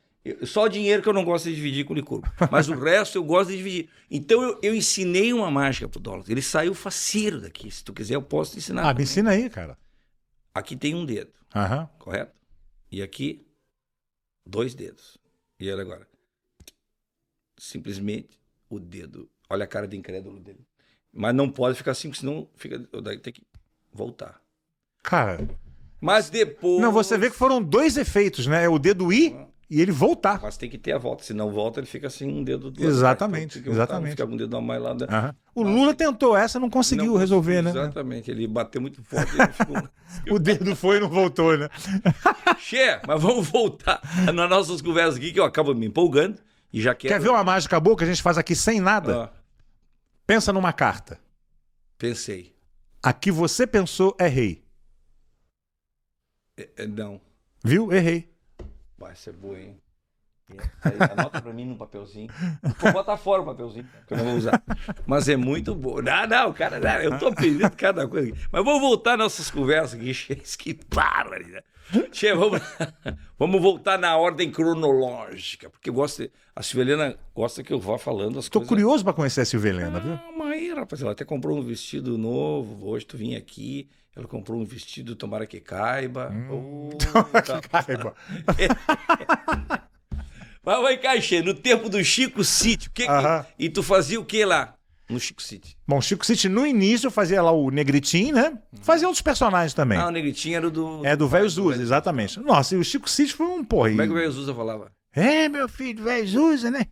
Só o dinheiro que eu não gosto de dividir com o Licurgo. Mas o resto eu gosto de dividir. Então eu ensinei uma mágica pro Dollars. Ele saiu faceiro daqui. Se tu quiser, eu posso te ensinar. Me ensina aí, cara. Aqui tem um dedo. Correto? E aqui, 2 dedos. E olha agora. Simplesmente o dedo. Olha a cara de incrédulo dele. Mas não pode ficar assim, senão tem que voltar. Cara... Mas depois... Não, você vê que foram 2 efeitos, né? É o dedo ir e ele voltar. Mas tem que ter a volta. Se não volta, ele fica assim, um dedo do Exatamente, então, exatamente. Fica um dedo a mais lá. O Lula tentou essa, não conseguiu resolver, né? Exatamente. Ele bateu muito forte. Ele ficou... O dedo foi e não voltou, né? Che, mas vamos voltar nas nossas conversas aqui, que eu acabo me empolgando. E já quero... Quer ver uma mágica boa que a gente faz aqui sem nada? Pensa numa carta. Pensei. A que você pensou é rei. Não. Viu? Errei. Vai ser boa, hein? Anota pra mim no papelzinho. Vou botar fora o papelzinho, que eu não vou usar. Mas é muito bom. Não, cara, eu tô aprendendo cada coisa aqui. Mas vamos voltar nossas conversas aqui. Que bárbaro. Che, vamos voltar na ordem cronológica. Porque a Silvelena gosta que eu vá falando as coisas. Tô curioso pra conhecer a Silvelena, viu? Mas aí, rapaz, ela até comprou um vestido novo. Hoje tu vinha aqui. Ela comprou um vestido, tomara que caiba. Tomara que caiba. Mas vai cá, Che, no tempo do Chico City, e tu fazia o que lá no Chico City? Bom, Chico City, no início, eu fazia lá o Negritinho, né? Fazia outros personagens também. O Negritinho era do... É, do Velho Zusa, exatamente. Nossa, e o Chico City foi um porra. Como é que o Velho Zusa falava? Meu filho, Velho Zusa, né?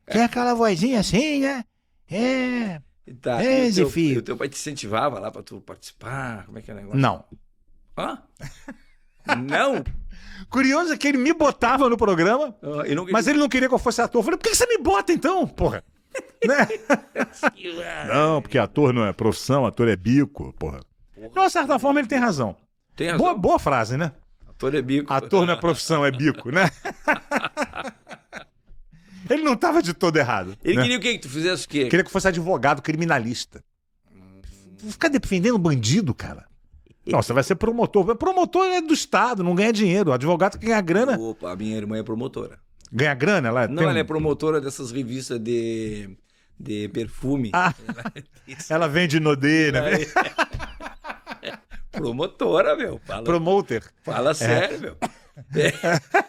Tem aquela vozinha assim, né? Tá. E o teu pai te incentivava lá pra tu participar? Como é que é o negócio? Não. Hã? Não? Curioso é que ele me botava no programa, mas ele não queria que eu fosse ator. Eu falei, por que você me bota então, porra? Né? Não, porque ator não é profissão, ator é bico, porra. De uma certa forma ele tem razão. Tem razão. Boa frase, né? Ator é bico. Ator não é profissão, é bico, né? Ele não estava de todo errado. Ele queria o quê? Que tu fizesse o quê? Queria que fosse advogado criminalista. Ficar defendendo bandido, cara. Não, você vai ser promotor. Promotor é do Estado, não ganha dinheiro. O advogado que ganha grana. Opa, a minha irmã é promotora. Ganha grana? Ela Não, tem ela é promotora dessas revistas de perfume. Ah, ela vende Nodê, né? Promotora, meu. Promoter. Fala sério, meu.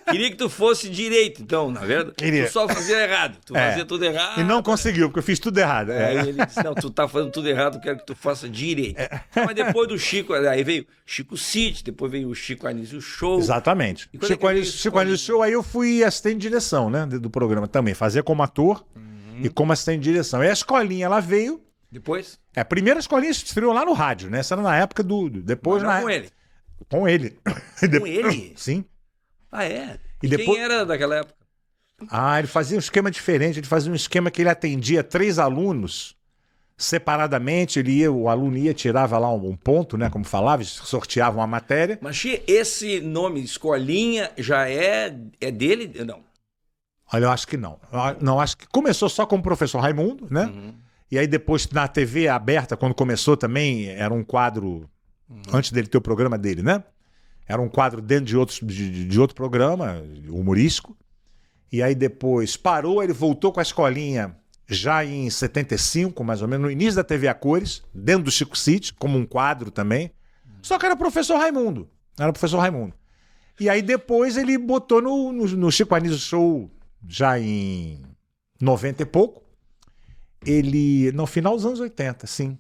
Queria que tu fosse direito, então, na verdade. Queria. Tu só fazia errado. Tu fazia tudo errado. E não conseguiu, porque eu fiz tudo errado. Aí ele disse, não, tu tá fazendo tudo errado, eu quero que tu faça direito. Mas depois do Chico, aí veio Chico City, depois veio o Chico Anísio Show. Exatamente. E quando é que veio esse Chico Anísio Show, aí eu fui assistente de direção, né? Do programa também. Fazia como ator e como assistente de direção. E a escolinha, ela veio... Depois? A primeira escolinha estreou lá no rádio, né? Essa era na época do... Depois Mas não com ele. Com ele. Com ele? Sim. Ah, é? E depois... Quem era daquela época? Ah, ele fazia um esquema diferente. Ele fazia um esquema que ele atendia 3 alunos separadamente. O aluno ia, tirava lá um ponto, né? Como falava, sorteava uma matéria. Mas esse nome, Escolinha, já é dele? Não. Olha, eu acho que não. Não, acho que começou só com o professor Raimundo, né? E aí depois na TV aberta, quando começou também, era um quadro, antes dele ter o programa dele, né? Era um quadro dentro de outro programa, humorístico. E aí depois parou, ele voltou com a escolinha já em 75, mais ou menos, no início da TV a cores, dentro do Chico City, como um quadro também. Só que era professor Raimundo. Era professor Raimundo. E aí depois ele botou no Chico Anísio Show, já em 90 e pouco. Ele, no final dos anos 80, sim.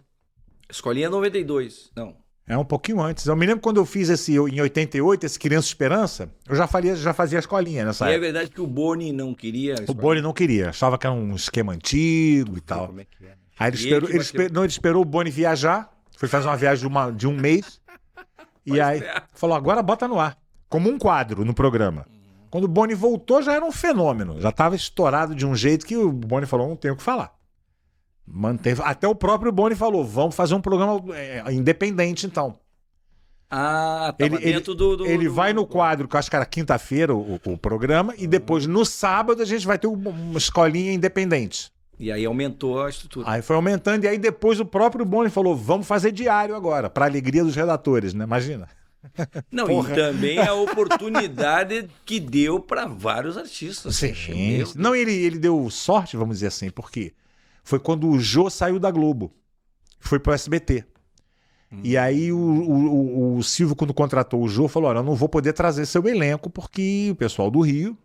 Escolinha 92, não. É um pouquinho antes. Eu me lembro quando eu fiz em 88, esse Criança Esperança, eu já fazia a escolinha nessa E é época. verdade que o Boni não queria. O Boni não queria, achava que era um esquema antigo e tal. Como é que é, né? Aí ele esperou o Boni viajar, foi fazer uma viagem de um mês, e aí falou, agora bota no ar, como um quadro no programa. Quando o Boni voltou, já era um fenômeno, já estava estourado de um jeito que o Boni falou, não tenho o que falar. Manteve. Até o próprio Boni falou, vamos fazer um programa independente então. Ah, tava dentro do... Ele vai no quadro, que eu acho que era quinta-feira o programa, e depois no sábado a gente vai ter uma escolinha independente. E aí aumentou a estrutura. Aí foi aumentando, e aí depois o próprio Boni falou, vamos fazer diário agora, para alegria dos redatores, né? Imagina. Não, Porra. E também a oportunidade que deu para vários artistas. Sim. Meu Não, ele deu sorte, vamos dizer assim, porque foi quando o Jô saiu da Globo, foi pro SBT. E aí o Silvio, quando contratou o Jô, falou, olha, eu não vou poder trazer seu elenco porque o pessoal do Rio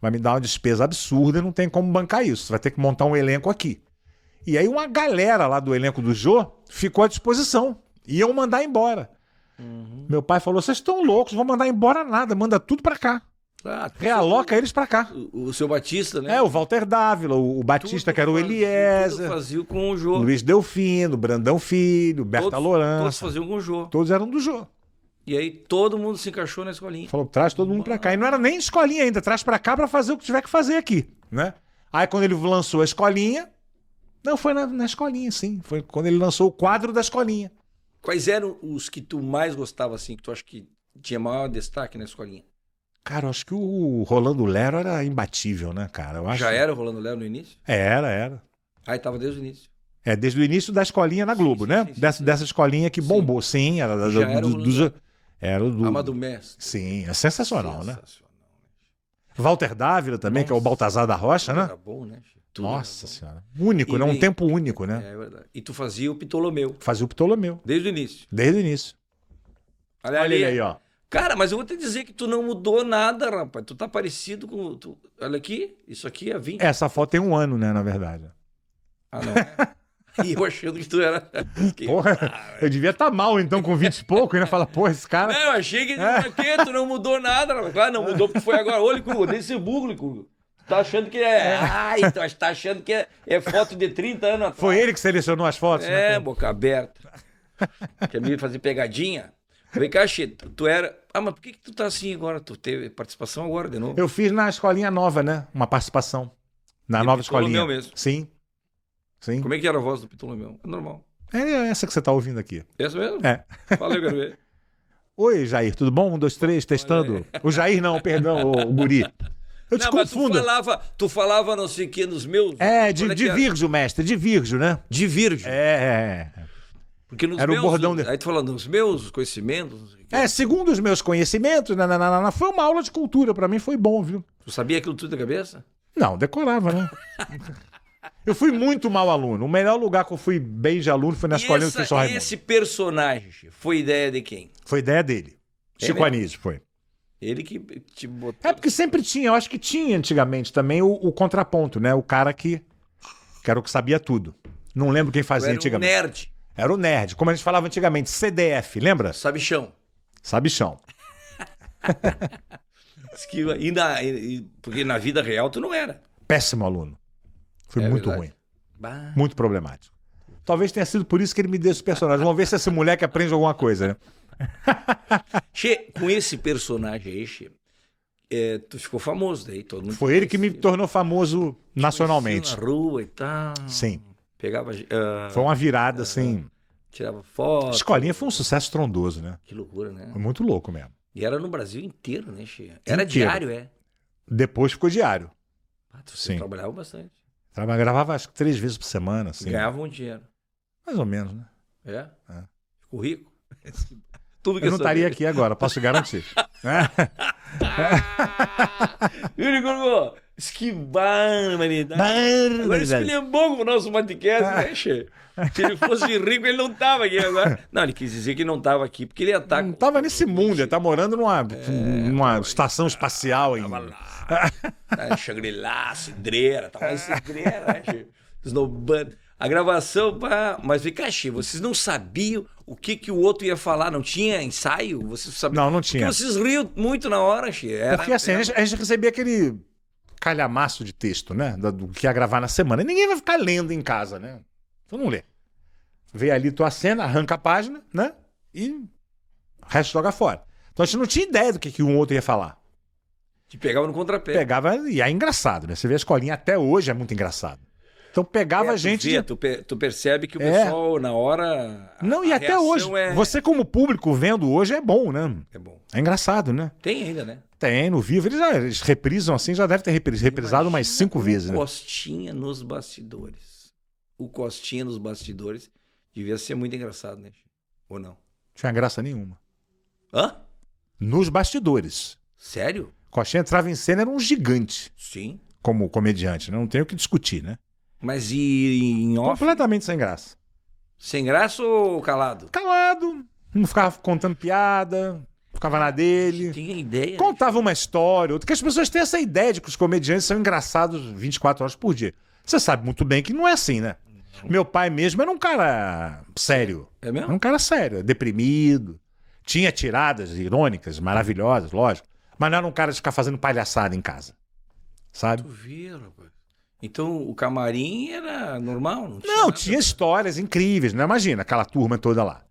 vai me dar uma despesa absurda e não tem como bancar isso. Você vai ter que montar um elenco aqui. E aí uma galera lá do elenco do Jô ficou à disposição. Iam mandar embora. Meu pai falou, vocês estão loucos, não vou mandar embora nada, manda tudo pra cá. Realoca eles pra cá. O seu Batista, né? O Walter Dávila, o Batista, que era o Eliezer. Tudo fazia com o Jô. Luiz Delfino, Brandão Filho, Berta Lourança. Todos faziam com o Jô. Todos eram do Jô. E aí todo mundo se encaixou na escolinha. Falou, traz todo mundo pra cá. E não era nem escolinha ainda, traz pra cá pra fazer o que tiver que fazer aqui, né? Aí quando ele lançou a escolinha... Não, foi na escolinha, sim. Foi quando ele lançou o quadro da escolinha. Quais eram os que tu mais gostava, assim, que tu acha que tinha maior destaque na escolinha? Cara, eu acho que o Rolando Lero era imbatível, né, cara? Eu acho... Já era o Rolando Lero no início? Era. Aí tava desde o início. Desde o início da escolinha na Globo, sim, né? Sim. Dessa escolinha que bombou, sim. Era era o do... Amado Mestre. Sim, é sensacional, né? Walter Dávila também, que é o Baltazar da Rocha, né? Era bom, né? Tudo Nossa senhora. Único, né? Um tempo único, né? É verdade. E tu fazia o Ptolomeu. Fazia o Ptolomeu. Desde o início. Desde o início. Olha ele aí, ó. Cara, mas eu vou te dizer que tu não mudou nada, rapaz. Tu tá parecido com... Olha aqui, isso aqui é 20. Essa foto tem 1 ano, né, na verdade. Ah, não. E eu achando que tu era... Porra, eu devia estar mal, então, com 20 e pouco, e ainda falar, porra, esse cara... Não, eu achei que... Tu não mudou nada, rapaz. Claro, não mudou porque foi agora. Olha, Cugo, desse buglo, Cugo. Tá achando que é... Ai, então tá achando que é foto de 30 anos atrás. Foi ele que selecionou as fotos, né? Boca aberta. Quer me fazer pegadinha? Vem cá, Che, tu era... Ah, mas por que tu tá assim agora? Tu teve participação agora de novo? Eu fiz na escolinha nova, né? Uma participação. Na nova escolinha. Mesmo. Sim. Como é que era a voz do Ptolomeu? É normal. É essa que você tá ouvindo aqui. Essa mesmo? É. Fala, eu quero ver. Oi, Jair, tudo bom? 1, 2, 3, testando. O Jair não, perdão, o guri. Eu te confundo. Mas tu falava não sei o que nos meus... De Virgio, mestre, de Virgio, né? De Virgio. Porque nos era meus, o bordão dele. Aí tu falando nos meus conhecimentos... Segundo os meus conhecimentos, foi uma aula de cultura, pra mim foi bom, viu? Tu sabia aquilo tudo da cabeça? Não, decorava, né? Eu fui muito mau aluno. O melhor lugar que eu fui bem de aluno foi na escolinha do professor Raimundo. Esse personagem foi ideia de quem? Foi ideia dele. Chico mesmo? Anísio, foi. Ele que te botou. É porque sempre tinha, eu acho que tinha antigamente também o contraponto, né? O cara que era o que sabia tudo. Não lembro quem fazia Era um antigamente. nerd. Era o nerd. Como a gente falava antigamente, CDF, lembra? Sabichão. Sabichão. Porque na vida real tu não era. Péssimo aluno. Foi É muito verdade. ruim. Bah. Muito problemático. Talvez tenha sido por isso que ele me deu esse personagem. Vamos ver se esse moleque aprende alguma coisa, né? Che, com esse personagem aí, Che, tu ficou famoso daí, todo mundo. Foi ele que me conhecia. tornou famoso nacionalmente. Na rua e tal. Sim. Pegava. Foi uma virada, assim. Tirava A foto. escolinha foi um sucesso estrondoso, né? Que loucura, né? Foi muito louco mesmo. E era no Brasil inteiro, né, Che? Era Inteiro. diário, é. Depois ficou diário. Ah, tu Sim. trabalhava bastante. Gravava acho que 3 vezes por semana, assim. Ganhava um dinheiro. Mais ou menos, né? É? É. Ficou rico. Tudo que Eu não estaria aqui agora, posso garantir. Yuri Gurgô, que barbaridade. Agora esculhambou com o nosso podcast, né, Che? Se ele fosse rico, ele não tava aqui agora. Não, ele quis dizer que ele não tava aqui, porque ele ia estar... Não tava nesse mundo, ele tá morando numa estação espacial em... Tava lá, Shangri-La, Cidreira, tava em Cidreira, né, Che? Snowband. A gravação, pá, mas vem cá, Che, vocês não sabiam o que o outro ia falar, não tinha ensaio? Vocês sabiam? Não tinha. Porque vocês riam muito na hora, Che. Porque assim, a gente recebia aquele calhamaço de texto, né? Do que ia gravar na semana. E ninguém vai ficar lendo em casa, né? Então não lê. Vê ali tua cena, arranca a página, né? E o resto joga fora. Então a gente não tinha ideia do que um outro ia falar. Te pegava no contrapé. Pegava, e é engraçado, né? Você vê a escolinha até hoje, é muito engraçado. Então pegava gente. Tu percebe que o pessoal, na hora. Não, e até hoje. Você, como público, vendo hoje, é bom, né? É bom. É engraçado, né? Tem ainda, né? Tem, no vivo. Eles reprisam assim, já deve ter reprisado umas 5 vezes, né? Costinha nos bastidores. O Costinha nos bastidores devia ser muito engraçado, né? Ou não? Não tinha graça nenhuma. Hã? Nos bastidores. Sério? Costinha entrava em cena, era um gigante Sim. como comediante, né? Não tem o que discutir, né? Mas e em off? Completamente sem graça. Sem graça ou calado? Calado, não ficava contando piada, ficava na dele. Tinha ideia. Contava uma história, outra, que as pessoas têm essa ideia de que os comediantes são engraçados 24 horas por dia. Você sabe muito bem que não é assim, né? Meu pai mesmo era um cara sério. É mesmo? Era um cara sério, deprimido. Tinha tiradas irônicas, maravilhosas, lógico. Mas não era um cara de ficar fazendo palhaçada em casa. Sabe? Tu viu, rapaz. Então o camarim era normal? Não, tinha histórias incríveis, né? Imagina, aquela turma toda lá.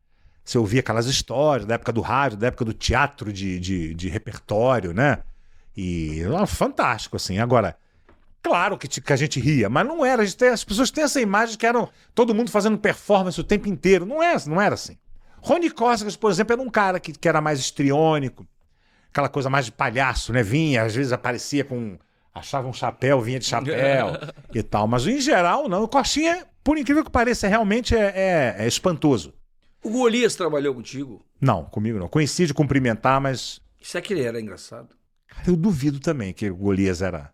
Você ouvia aquelas histórias da época do rádio, da época do teatro de repertório, né? E fantástico, assim. Agora, claro que a gente ria, mas não era. As pessoas têm essa imagem que eram todo mundo fazendo performance o tempo inteiro. Não era assim. Rony Cócegas, por exemplo, era um cara que era mais histriônico, aquela coisa mais de palhaço, né? Vinha, às vezes aparecia com... Achava um chapéu, vinha de chapéu e tal. Mas em geral, não. O Costinha, por incrível que pareça, realmente é espantoso. O Golias trabalhou contigo? Não, comigo não. Conheci de cumprimentar, mas... Será que ele era engraçado? Cara, eu duvido também que o Golias era...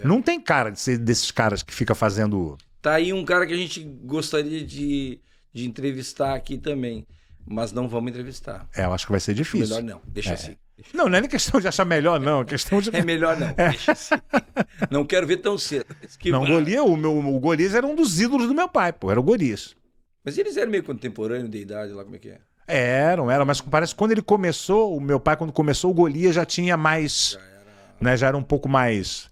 Não tem cara de ser desses caras que fica fazendo... Tá aí um cara que a gente gostaria de entrevistar aqui também. Mas não vamos entrevistar. Eu acho que vai ser difícil. Melhor não, deixa assim. Não é nem questão de achar melhor, não. É questão de... É melhor não, deixa assim. Não quero ver tão cedo. O Golias era um dos ídolos do meu pai, pô. Era o Golias. Mas eles eram meio contemporâneos de idade lá, como é que é? Eram, mas parece que quando ele começou, o meu pai, quando começou, o Golias já tinha mais... Já era um pouco mais...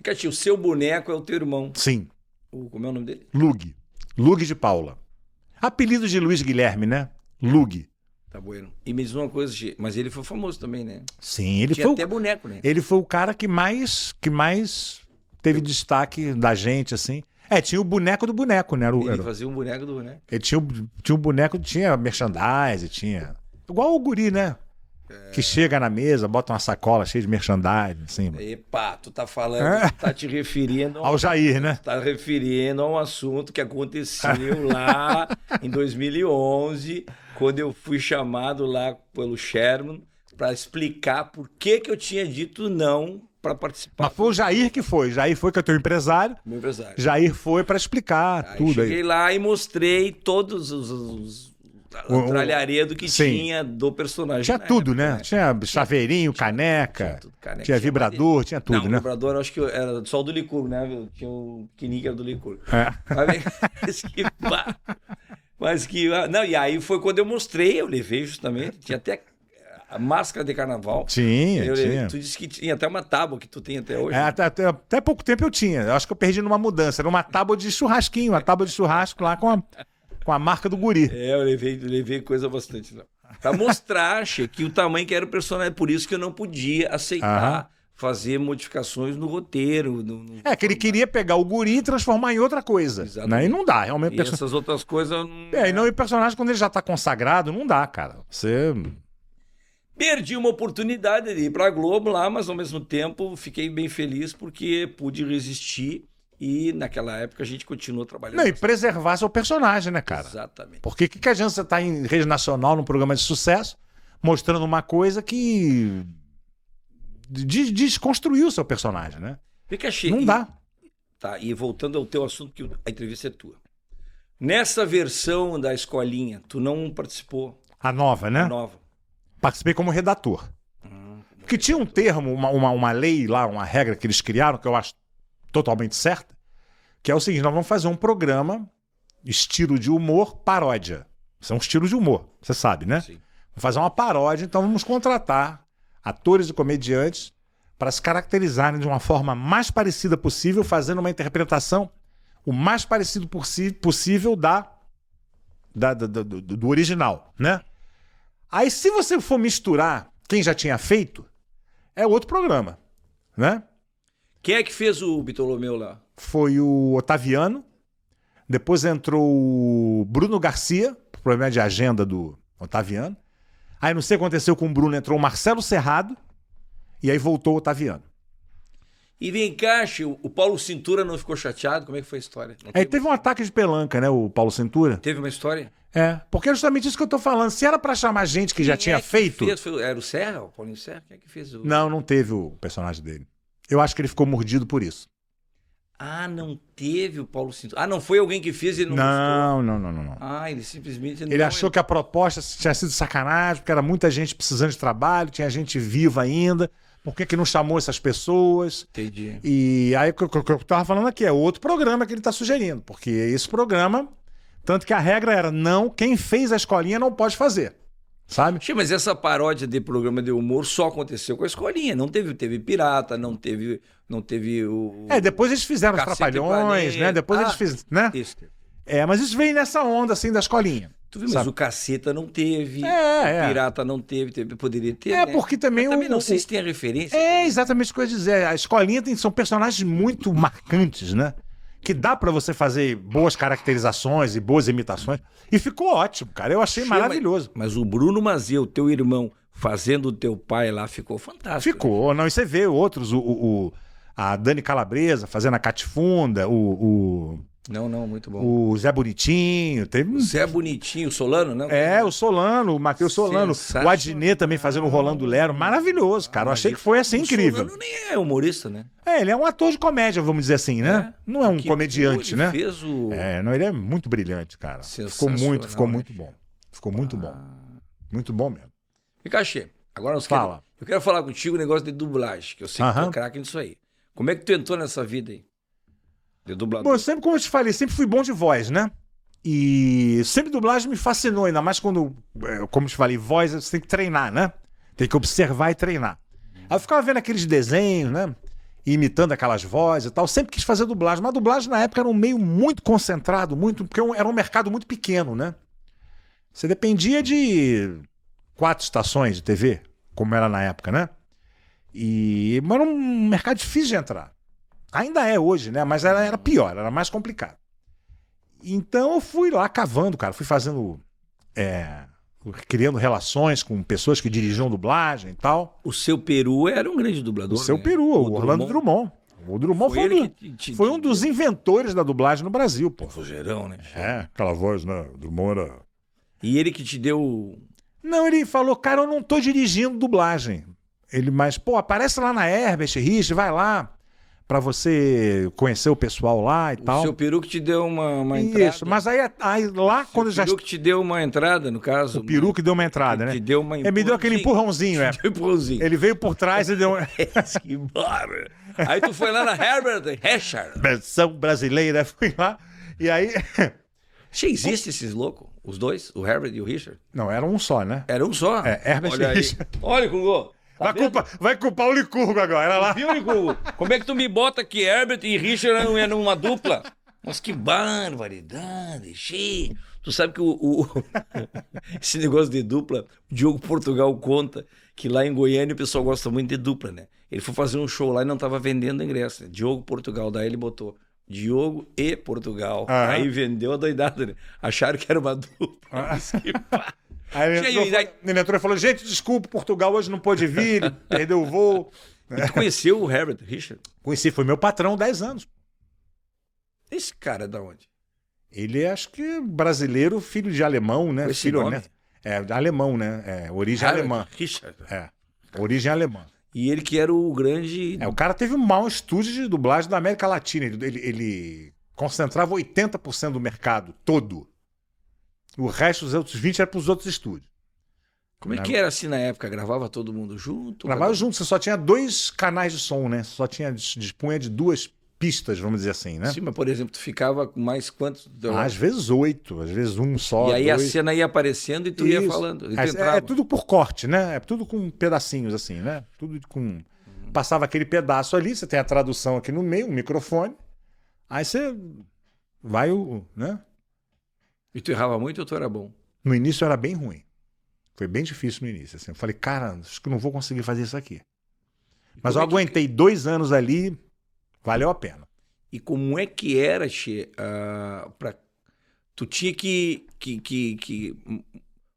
Catinho, o seu boneco é o teu irmão. Sim. Como é o nome dele? Lug de Paula. Apelido de Luiz Guilherme, né? Lug. Tá bueno. E me diz uma coisa, mas ele foi famoso também, né? Sim, ele Tinha foi até boneco, né? Ele foi o cara que mais teve destaque da gente, assim. Tinha o boneco do boneco, né? Ele fazia um boneco do boneco. Ele tinha um boneco, tinha merchandise, tinha... Igual o guri, né? Que chega na mesa, bota uma sacola cheia de merchandise, assim. Epa, tu tá falando, tá te referindo... Ao Jair, né? Tá referindo a um assunto que aconteceu lá em 2011, quando eu fui chamado lá pelo Sherman para explicar por que eu tinha dito não para participar. Mas foi o Jair que foi. Jair foi, que é teu empresário. Meu empresário. Jair foi para explicar Aí tudo cheguei aí. lá e mostrei todos os tralharedo que Sim. tinha do personagem. Tinha na tudo, época, né? Tinha chaveirinho, caneca, tudo, caneca, tinha vibrador, tinha tudo, não, o né? vibrador eu acho que era só o do Licurgo, né? Tinha o pequenininho que era do Licurgo. É. Mas que... Não, e aí foi quando eu mostrei, eu levei justamente, tinha até a máscara de carnaval. Tinha, Eu levei, tinha. tu disse que tinha até uma tábua que tu tem até hoje. É, até pouco tempo eu tinha. Eu acho que eu perdi numa mudança. Era uma tábua de churrasquinho, uma tábua de churrasco lá com a marca do guri. É, eu levei coisa bastante lá. Pra mostrar, Che, que o tamanho que era o personagem. Por isso que eu não podia aceitar fazer modificações no roteiro. É, que ele queria pegar o guri e transformar em outra coisa. Né? E não dá, realmente. E essas outras coisas... E o personagem, quando ele já tá consagrado, não dá, cara. Você... Perdi uma oportunidade de ir pra Globo lá, mas ao mesmo tempo fiquei bem feliz porque pude resistir e naquela época a gente continuou trabalhando. Não, e preservar seu personagem, né, cara? Exatamente. Porque que adianta você estar em rede nacional, num programa de sucesso, mostrando uma coisa que desconstruiu o seu personagem, né? Fica cheio. Não dá. Tá, e voltando ao teu assunto, que a entrevista é tua. Nessa versão da escolinha, tu não participou? A nova, né? Nova. Participei como redator. Porque tinha um termo, uma lei lá, uma regra que eles criaram, que eu acho totalmente certa, que é o seguinte: nós vamos fazer um programa, estilo de humor, paródia. Isso é um estilo de humor, você sabe, né? Sim. Vamos fazer uma paródia, então vamos contratar atores e comediantes para se caracterizarem de uma forma mais parecida possível, fazendo uma interpretação o mais parecido possível do original, né? Aí, se você for misturar quem já tinha feito, é outro programa, né? Quem é que fez o Bitolomeu lá? Foi o Otaviano, depois entrou o Bruno Garcia, problema de agenda do Otaviano. Aí não sei o que aconteceu com o Bruno, entrou o Marcelo Serrado, e aí voltou o Otaviano. E vem cá, o Paulo Cintura não ficou chateado? Como é que foi a história? Aí teve um ataque de pelanca, né, o Paulo Cintura? Teve uma história? É, porque é justamente isso que eu tô falando. Se era pra chamar gente que já tinha feito... Era o Serra? O Paulinho Serra? Quem é que fez o... Não teve o personagem dele. Eu acho que ele ficou mordido por isso. Ah, não teve o Paulo Cintura. Ah, não foi alguém que fez e ele não gostou? Não. Ah, ele simplesmente não... Ele achou que a proposta tinha sido sacanagem, porque era muita gente precisando de trabalho, tinha gente viva ainda. Por que não chamou essas pessoas? Entendi. E aí o que eu tava falando aqui é outro programa que ele tá sugerindo. Porque esse programa... Tanto que a regra era, quem fez a escolinha não pode fazer, sabe? Mas essa paródia de programa de humor só aconteceu com a escolinha. Não teve Pirata, não teve o... Depois eles fizeram os Cacete Trapalhões, né? Depois eles fizeram, né? Isso. Mas isso veio nessa onda, assim, da escolinha. Tu viu, mas o Caceta não teve, o Pirata não teve, poderia ter, né? Porque também... Mas também não sei se tem a referência. É exatamente o que eu ia dizer. A escolinha são personagens muito marcantes, né? Que dá pra você fazer boas caracterizações e boas imitações. E ficou ótimo, cara. Eu achei maravilhoso. Mas o Bruno Mazzeo, teu irmão, fazendo o teu pai lá, ficou fantástico. Ficou. Não, e você vê outros, a Dani Calabresa fazendo a Catifunda, Não, muito bom. o Zé Bonitinho. Teve... O Zé Bonitinho, o Solano, né? O Solano, o Matheus Solano. O Adnet também fazendo o Rolando Lero. Maravilhoso, cara. Eu achei que foi assim incrível. O Solano nem é humorista, né? Ele é um ator de comédia, vamos dizer assim, né? Não é um comediante, né? Fez o... ele é muito brilhante, cara. Ficou muito bom. Ficou muito bom. Muito bom mesmo. Pikachu, agora Fala. Eu quero falar contigo um negócio de dublagem, que eu sei que tu é craque nisso aí. Como é que tu entrou nessa vida aí? De dublador? Bom, sempre, como eu te falei, sempre fui bom de voz, né? E sempre dublagem me fascinou, ainda mais quando, como eu te falei, voz você tem que treinar, né? Tem que observar e treinar. Aí eu ficava vendo aqueles desenhos, né? Imitando aquelas vozes e tal. Sempre quis fazer dublagem, mas a dublagem na época era um meio muito concentrado, porque era um mercado muito pequeno, né? Você dependia de 4 estações de TV, como era na época, né? Mas era um mercado difícil de entrar. Ainda é hoje, né? Mas era pior, era mais complicado. Então eu fui lá cavando, cara. Fui fazendo... criando relações com pessoas que dirigiam dublagem e tal. O seu Peru era um grande dublador, O seu Peru, o Orlando Drummond. O Drummond foi um dos inventores da dublagem no Brasil, pô. Fugeirão, né? Aquela voz, né? O Drummond era... E ele que te deu... Não, ele falou, cara, eu não tô dirigindo dublagem. Mas, pô, aparece lá na Herbert Rich, vai lá pra você conhecer o pessoal lá e tal. O seu peru que te deu uma entrada. Isso, mas aí lá quando já... O peru que te deu uma entrada, no caso. O peru que deu uma entrada, né? Te deu uma Ele me deu aquele empurrãozinho, Te deu empurrãozinho. Ele veio por trás e deu... Que barra. Aí tu foi lá na Herbert Richard. Versão brasileira, fui lá. E aí... Existe esses loucos? Os dois? O Herbert e o Richard? Não, era um só, né? Era um só. Herbert Olha e aí. Richard. Olha, Cugo. Tá Vai culpar o Licurgo agora, era lá. Viu, Cugo? Como é que tu me bota que Herbert e Richard eram uma dupla? Mas que barbaridade, cheio. Tu sabe que esse negócio de dupla, o Diogo Portugal conta que lá em Goiânia o pessoal gosta muito de dupla, né? Ele foi fazer um show lá e não estava vendendo ingresso, né? Diogo Portugal, daí ele botou Diogo e Portugal. Aí vendeu a doidada, né? Acharam que era uma dupla. Mas que pá. Aí ele entrou e falou, gente, desculpa, Portugal hoje não pôde vir, ele perdeu o voo. E tu conheceu o Herbert Richard? Conheci, foi meu patrão 10 anos. Esse cara é da onde? Ele é, acho que brasileiro, filho de alemão, né? Com esse filho, nome? né? Alemão, né? Origem Herbert alemã. Richard. Origem alemã. E ele que era o grande... O cara teve um mau estúdio de dublagem da América Latina. Ele concentrava 80% do mercado todo. O resto, os outros 20% era para os outros estúdios. Como é que era assim na época? Gravava todo mundo junto? Gravava junto, você só tinha 2 canais de som, né? Só dispunha de 2 pistas, vamos dizer assim, né? Sim, mas por exemplo, tu ficava com mais quantos? Às vezes 8, às vezes um só. E aí 2. a cena ia aparecendo e tu ia falando. É tudo por corte, né? É tudo com pedacinhos assim, né? Tudo com... Passava aquele pedaço ali, você tem a tradução aqui no meio, um microfone. Aí você vai né? E tu errava muito ou tu era bom? No início era bem ruim. Foi bem difícil no início. Assim. Eu falei, cara, acho que não vou conseguir fazer isso aqui. Mas eu aguentei 2 anos ali, valeu a pena. E como é que era, Che, tu tinha que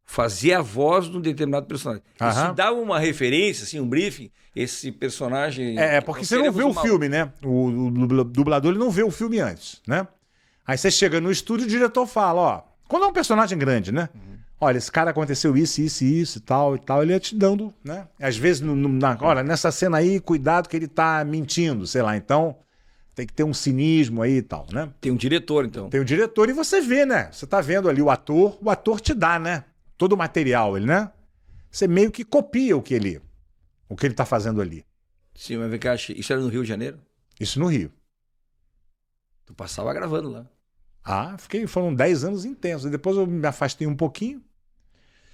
fazer a voz de um determinado personagem. Isso dava uma referência, assim, um briefing, esse personagem... Porque você não vê o filme, né? O dublador ele não vê o filme antes, né? Aí você chega no estúdio e o diretor fala, ó, quando é um personagem grande, né? Olha, esse cara aconteceu isso e tal, ele ia te dando, né? Às vezes, olha, nessa cena aí, cuidado que ele tá mentindo, sei lá, então tem que ter um cinismo aí e tal, né? Tem um diretor, então. Tem um diretor e você vê, né? Você tá vendo ali o ator te dá, né? Todo o material, né? Você meio que copia o que ele tá fazendo ali. Sim, mas vem cá, Che, isso era no Rio de Janeiro? Isso no Rio. Tu passava gravando lá. Foram 10 anos intensos. Depois eu me afastei um pouquinho.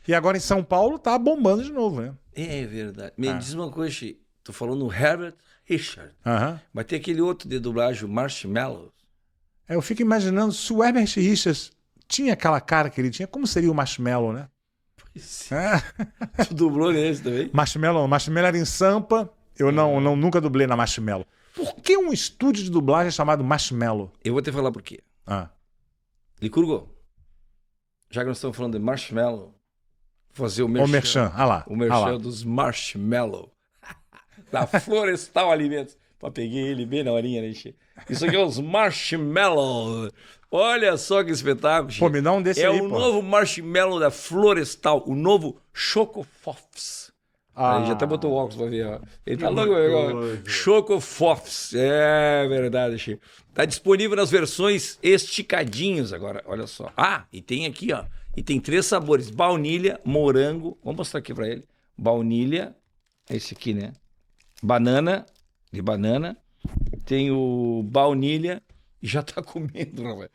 E agora em São Paulo tá bombando de novo, né? É verdade. Me diz uma coisa, Che, tu falou no Herbert Richard. Mas tem aquele outro de dublagem, o Marshmallow. Eu fico imaginando se o Herbert Richards tinha aquela cara que ele tinha, como seria o Marshmallow, né? Pois é. Tu dublou nesse também? Marshmallow era em Sampa. Eu nunca dublei na Marshmallow. Por que um estúdio de dublagem chamado Marshmallow? Eu vou te falar por quê. Licurgo, já que nós estamos falando de Marshmallow, fazer o merchan. O merchan dos Marshmallow. Da Florestal Alimentos. Pô, peguei ele bem na horinha, né, Che? Isso aqui é os Marshmallow. Olha só que espetáculo, Che. Pô, me dá um desse aí, o novo Marshmallow da Florestal, o novo Chocofofs. Ele já até botou o óculos pra ver, ó. Ele tá louco, Chocofofs. É verdade, Che. Tá disponível nas versões esticadinhos agora, olha só. E tem aqui, ó. E tem 3 sabores: baunilha, morango. Vamos mostrar aqui pra ele. Baunilha, esse aqui, né? De banana. Tem o baunilha. E já tá comendo, rapaz.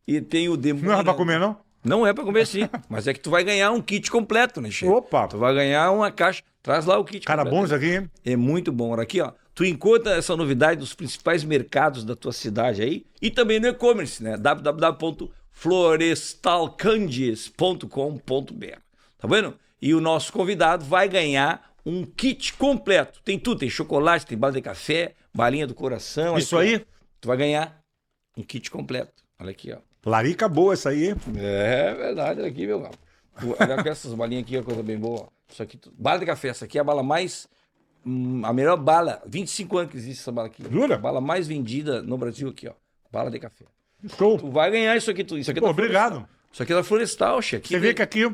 E tem o demônio. Não é pra comer, não? Não é pra comer, sim. Mas é que tu vai ganhar um kit completo, né, Che? Opa! Tu vai ganhar uma caixa. Traz lá o kit completo. Cara, bom isso aqui, hein? É muito bom. Olha aqui, ó. Tu encontra essa novidade nos principais mercados da tua cidade aí. E também no e-commerce, né? www.florestalcandies.com.br. Tá vendo? E o nosso convidado vai ganhar um kit completo. Tem tudo. Tem chocolate, tem bala de café, balinha do coração. Isso aí? Tu vai ganhar um kit completo. Olha aqui, ó. Larica boa essa aí, hein? É verdade, olha aqui, meu galo. Olha aqui essas balinhas aqui, é coisa bem boa. Isso aqui, bala de café, essa aqui é a bala mais... a melhor bala, 25 anos que existe essa bala aqui. Jura? A bala mais vendida no Brasil aqui, ó. Bala de café. Show. Tu vai ganhar isso aqui. Isso aqui é Pô, obrigado. Isso aqui é da Florestal, Che. Você vê que aqui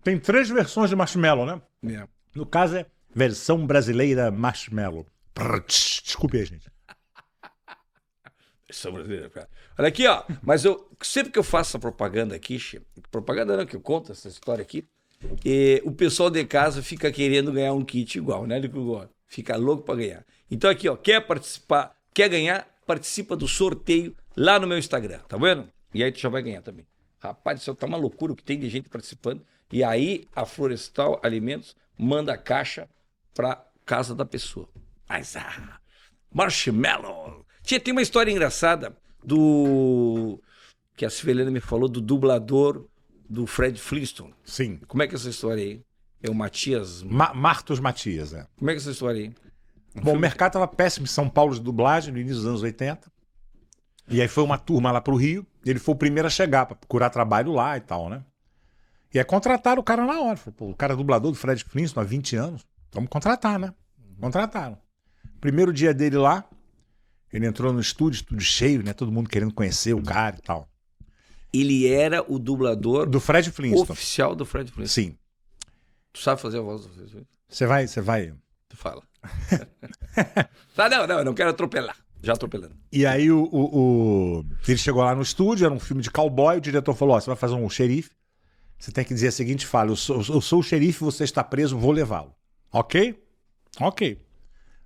tem 3 versões de Marshmallow, né? É. No caso Versão brasileira Marshmallow. Desculpe aí, gente. Versão brasileira, cara. Olha aqui, ó. Mas sempre que eu faço essa propaganda aqui, propaganda não, que eu conto essa história aqui, o pessoal de casa fica querendo ganhar um kit igual, né, Lico? Fica louco pra ganhar. Então aqui, ó, quer participar, quer ganhar, participa do sorteio lá no meu Instagram, tá vendo? E aí tu já vai ganhar também. Rapaz, isso tá uma loucura o que tem de gente participando. E aí a Florestal Alimentos manda a caixa pra casa da pessoa. Mas, marshmallow. Tia, tem uma história engraçada que a Silvelena me falou, do dublador do Fred Flintstone. Sim. Como é que é essa história aí? É o Matias... Martos Matias, é. Como é que é essa história aí? Bom, o mercado estava péssimo em São Paulo de dublagem no início dos anos 80. E aí foi uma turma lá pro Rio. E ele foi o primeiro a chegar para procurar trabalho lá e tal, né? E aí contrataram o cara na hora. Falei, pô, o cara é dublador do Fred Flintstone há 20 anos. Vamos contratar, né? Contrataram. Primeiro dia dele lá, ele entrou no estúdio cheio, né? Todo mundo querendo conhecer o cara e tal. Ele era o dublador do Fred Flintstone. Oficial do Fred Flintstone. Sim. Tu sabe fazer a voz do Fred Flintstone? Você vai. Tu fala. Tá, não, eu não quero atropelar. Já atropelando. E aí ele chegou lá no estúdio, era um filme de cowboy, o diretor falou, ó, você vai fazer um xerife, você tem que dizer a seguinte fala, eu sou o xerife, você está preso, vou levá-lo. Ok? Ok.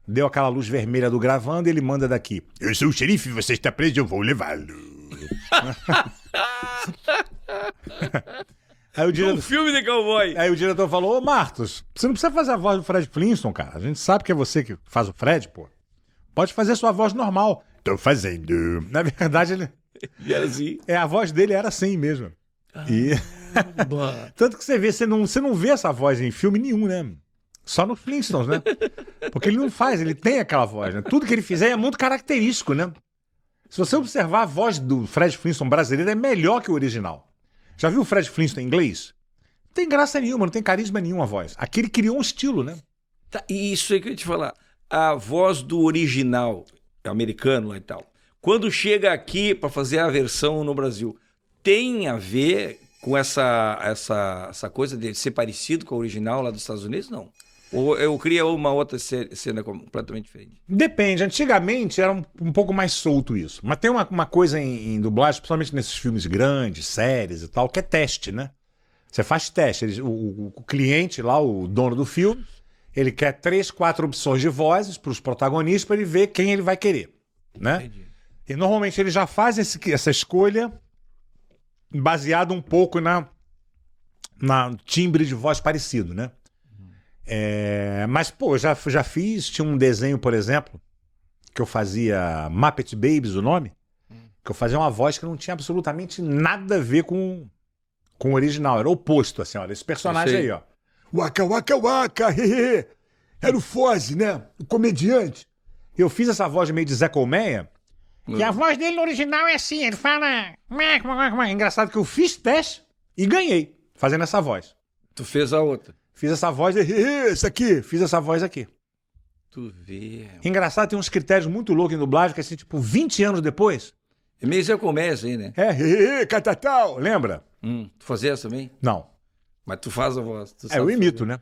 Deu aquela luz vermelha do gravando e ele manda daqui. Eu sou o xerife, você está preso, eu vou levá-lo. Aí o diretor... Um filme de cowboy. Aí o diretor falou, ô Martos, você não precisa fazer a voz do Fred Flintstone, cara. A gente sabe que é você que faz o Fred, pô. Pode fazer sua voz normal. Tô fazendo. Na verdade, ele... E era assim? A voz dele era assim mesmo. Tanto que você vê, você não vê essa voz em filme nenhum, né? Só no Flintstones, né? Porque ele não faz, ele tem aquela voz, né? Tudo que ele fizer é muito característico, né? Se você observar, a voz do Fred Flintstone brasileiro é melhor que o original. Já viu o Fred Flintstone em inglês? Não tem graça nenhuma, não tem carisma nenhum a voz. Aqui ele criou um estilo, né? Tá, e isso aí que eu ia te falar. A voz do original, americano lá e tal, quando chega aqui para fazer a versão no Brasil, tem a ver com essa coisa de ser parecido com o original lá dos Estados Unidos? Não. Ou eu cria uma outra cena completamente diferente? Depende. Antigamente era um pouco mais solto isso. Mas tem uma coisa em dublagem, principalmente nesses filmes grandes, séries e tal, que é teste, né? Você faz teste. O cliente lá, o dono do filme, ele quer 3, 4 opções de vozes para os protagonistas para ele ver quem ele vai querer, né? Entendi. E normalmente ele já faz essa escolha baseado um pouco na timbre de voz parecido, né? Mas, pô, já fiz, tinha um desenho, por exemplo, que eu fazia Muppet Babies, o nome, que eu fazia uma voz que não tinha absolutamente nada a ver com o original, era o oposto, assim, olha, esse personagem aí, ó. Waka, waka, waka, hehe. Era o Foz, né? O comediante. Eu fiz essa voz meio de Zé Colmeia. E a voz dele no original é assim, ele fala... Engraçado que eu fiz teste e ganhei, fazendo essa voz. Tu fez a outra. Fiz essa voz, essa aqui, fiz essa voz aqui. Tu vê. Engraçado, tem uns critérios muito loucos em dublagem, que assim, tipo, 20 anos depois... É meio Zé Colmeia aí, né? Catatal, lembra? Tu fazia essa também? Não. Mas tu faz a voz. Eu imito, né?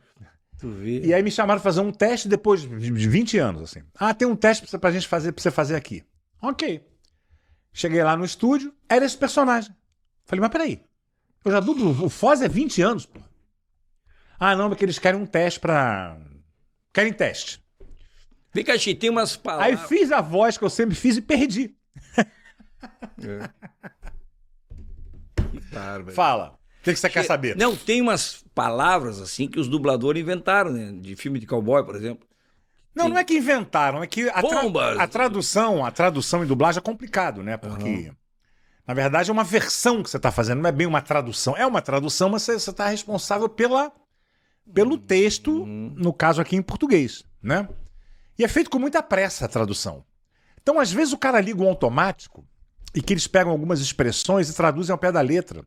Tu vê. E aí me chamaram pra fazer um teste depois de 20 anos, assim. Tem um teste pra gente fazer, pra você fazer aqui. Ok. Cheguei lá no estúdio, era esse personagem. Falei, mas peraí, eu já dublo, o Foz é 20 anos, pô. Não, porque eles querem um teste pra... Querem teste. Vem cá, Chico, tem umas palavras... Aí fiz a voz que eu sempre fiz e perdi. Que bárbaro. Fala. O que você quer saber? Não, tem umas palavras assim que os dubladores inventaram, né? De filme de cowboy, por exemplo. Não é que inventaram, é que a tradução em dublagem é complicado, né? Porque, na verdade, é uma versão que você está fazendo, não é bem uma tradução. É uma tradução, mas você está responsável pelo texto, no caso aqui em português, né? E é feito com muita pressa a tradução. Então, às vezes, o cara liga um automático e que eles pegam algumas expressões e traduzem ao pé da letra.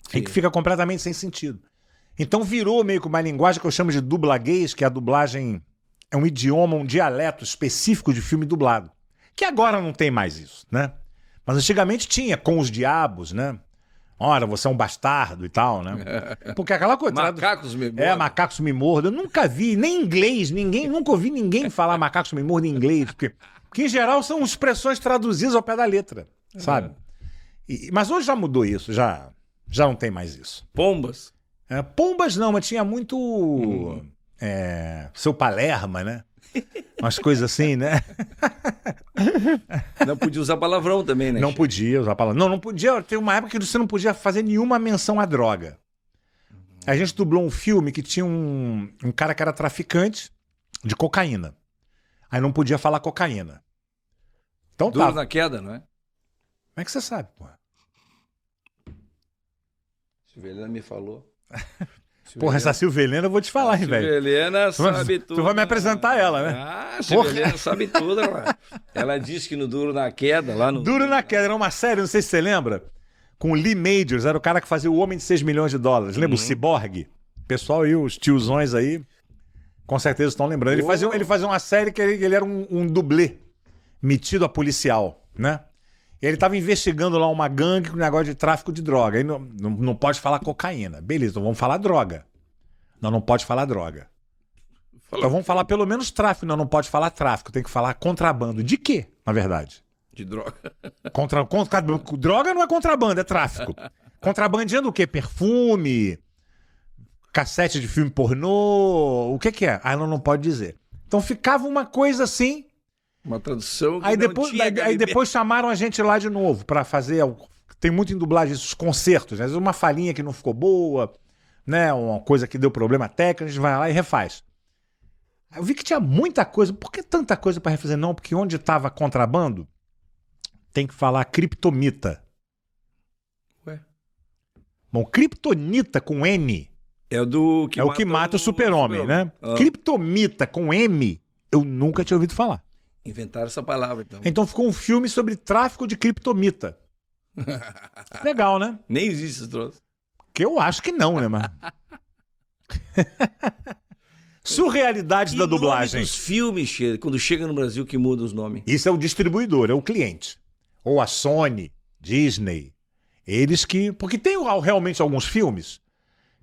Sim. E que fica completamente sem sentido. Então virou meio que uma linguagem que eu chamo de dublaguês, que a dublagem é um idioma, um dialeto específico de filme dublado. Que agora não tem mais isso, né? Mas antigamente tinha, Com os Diabos, né? Ora, você é um bastardo e tal, né? Porque aquela coisa... Macacos me mordam. Macacos me mordam. Eu nunca vi, nem em inglês, nunca ouvi ninguém falar macacos me mordam em inglês, porque em geral são expressões traduzidas ao pé da letra, sabe? Mas hoje já mudou isso, já não tem mais isso. Pombas. Pombas não, mas tinha muito... Seu Palerma, né? Umas coisas assim, né? Não podia usar palavrão também, né? Não podia usar palavrão. Não podia. Tem uma época que você não podia fazer nenhuma menção à droga. A gente dublou um filme que tinha um cara que era traficante de cocaína. Aí não podia falar cocaína. Então Duro tá. na queda, não é? Como é que você sabe, pô? Silvelena me falou. Porra, essa Silvelena eu vou te falar, hein, velho. Silvelena sabe tudo. Tu vai me apresentar ela, né? Ah, Silvelena sabe tudo. Ela disse que no Duro na Queda, lá no... Duro na Queda, era uma série, não sei se você lembra, com o Lee Majors, era o cara que fazia o Homem de 6 milhões de dólares. Lembra o Ciborgue? O pessoal aí, os tiozões aí, com certeza estão lembrando. Ele fazia uma série que ele era um dublê, metido a policial, né? E ele estava investigando lá uma gangue com negócio de tráfico de droga. Aí não pode falar cocaína. Beleza, então vamos falar droga. Não pode falar droga. Então vamos falar pelo menos tráfico. Não pode falar tráfico. Tem que falar contrabando. De quê, na verdade? De droga. Droga não é contrabando, é tráfico. Contrabandeando o quê? Perfume, cassete de filme pornô, o que é? Ah, não pode dizer. Então ficava uma coisa assim... Uma tradução que aí depois chamaram a gente lá de novo para fazer... Tem muito em dublagem esses concertos, né? Às vezes uma falinha que não ficou boa, né? Uma coisa que deu problema técnico, a gente vai lá e refaz. Eu vi que tinha muita coisa. Por que tanta coisa para refazer? Não, porque onde estava contrabando, tem que falar criptomita. Ué? Bom, criptonita com N é o que mata o super-homem, né? Criptomita com M, eu nunca tinha ouvido falar. Inventaram essa palavra, então. Então ficou um filme sobre tráfico de criptomita. Legal, né? Nem existe esse troço. Que eu acho que não, né, mano? Surrealidade da dublagem. Os filmes, quando chega no Brasil, que muda os nomes. Isso é o distribuidor, é o cliente. Ou a Sony, Disney. Eles que... Porque tem realmente alguns filmes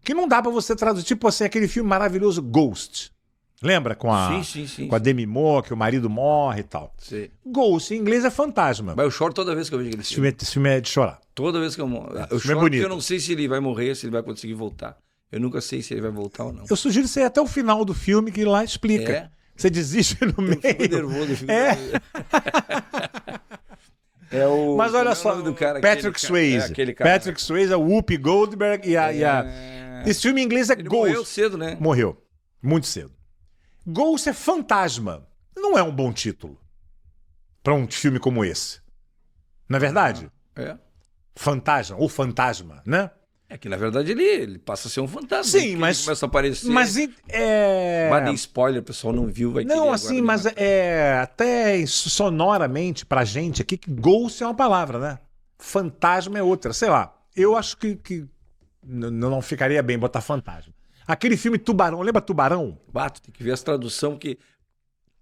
que não dá pra você traduzir. Tipo assim, aquele filme maravilhoso Ghost. Lembra? Com a Demi Moore, que o marido morre e tal. Sim. Ghost, em inglês, é fantasma. Mas eu choro toda vez que eu vejo aquele filme. Esse filme é de chorar. Toda vez que eu choro, porque eu não sei se ele vai morrer, se ele vai conseguir voltar. Eu nunca sei se ele vai voltar ou não. Eu sugiro você ir até o final do filme, que lá explica. É? Você desiste no meio. Eu fico nervoso. Mas olha só, do cara, Patrick Swayze. Patrick Swayze, o Whoopi Goldberg e a... Esse filme em inglês é Ghost. Morreu cedo, né? Morreu. Muito cedo. Ghost é fantasma. Não é um bom título para um filme como esse. Não é verdade? Fantasma, ou fantasma, né? É que, na verdade, ele passa a ser um fantasma. Sim, mas... Ele começa a aparecer. Mas dei spoiler, o pessoal não viu, vai Não, assim, mas até sonoramente pra gente aqui, que ghost é uma palavra, né? Fantasma é outra. Sei lá, eu acho que não ficaria bem botar fantasma. Aquele filme Tubarão, lembra Tubarão? Bato, tem que ver essa tradução, que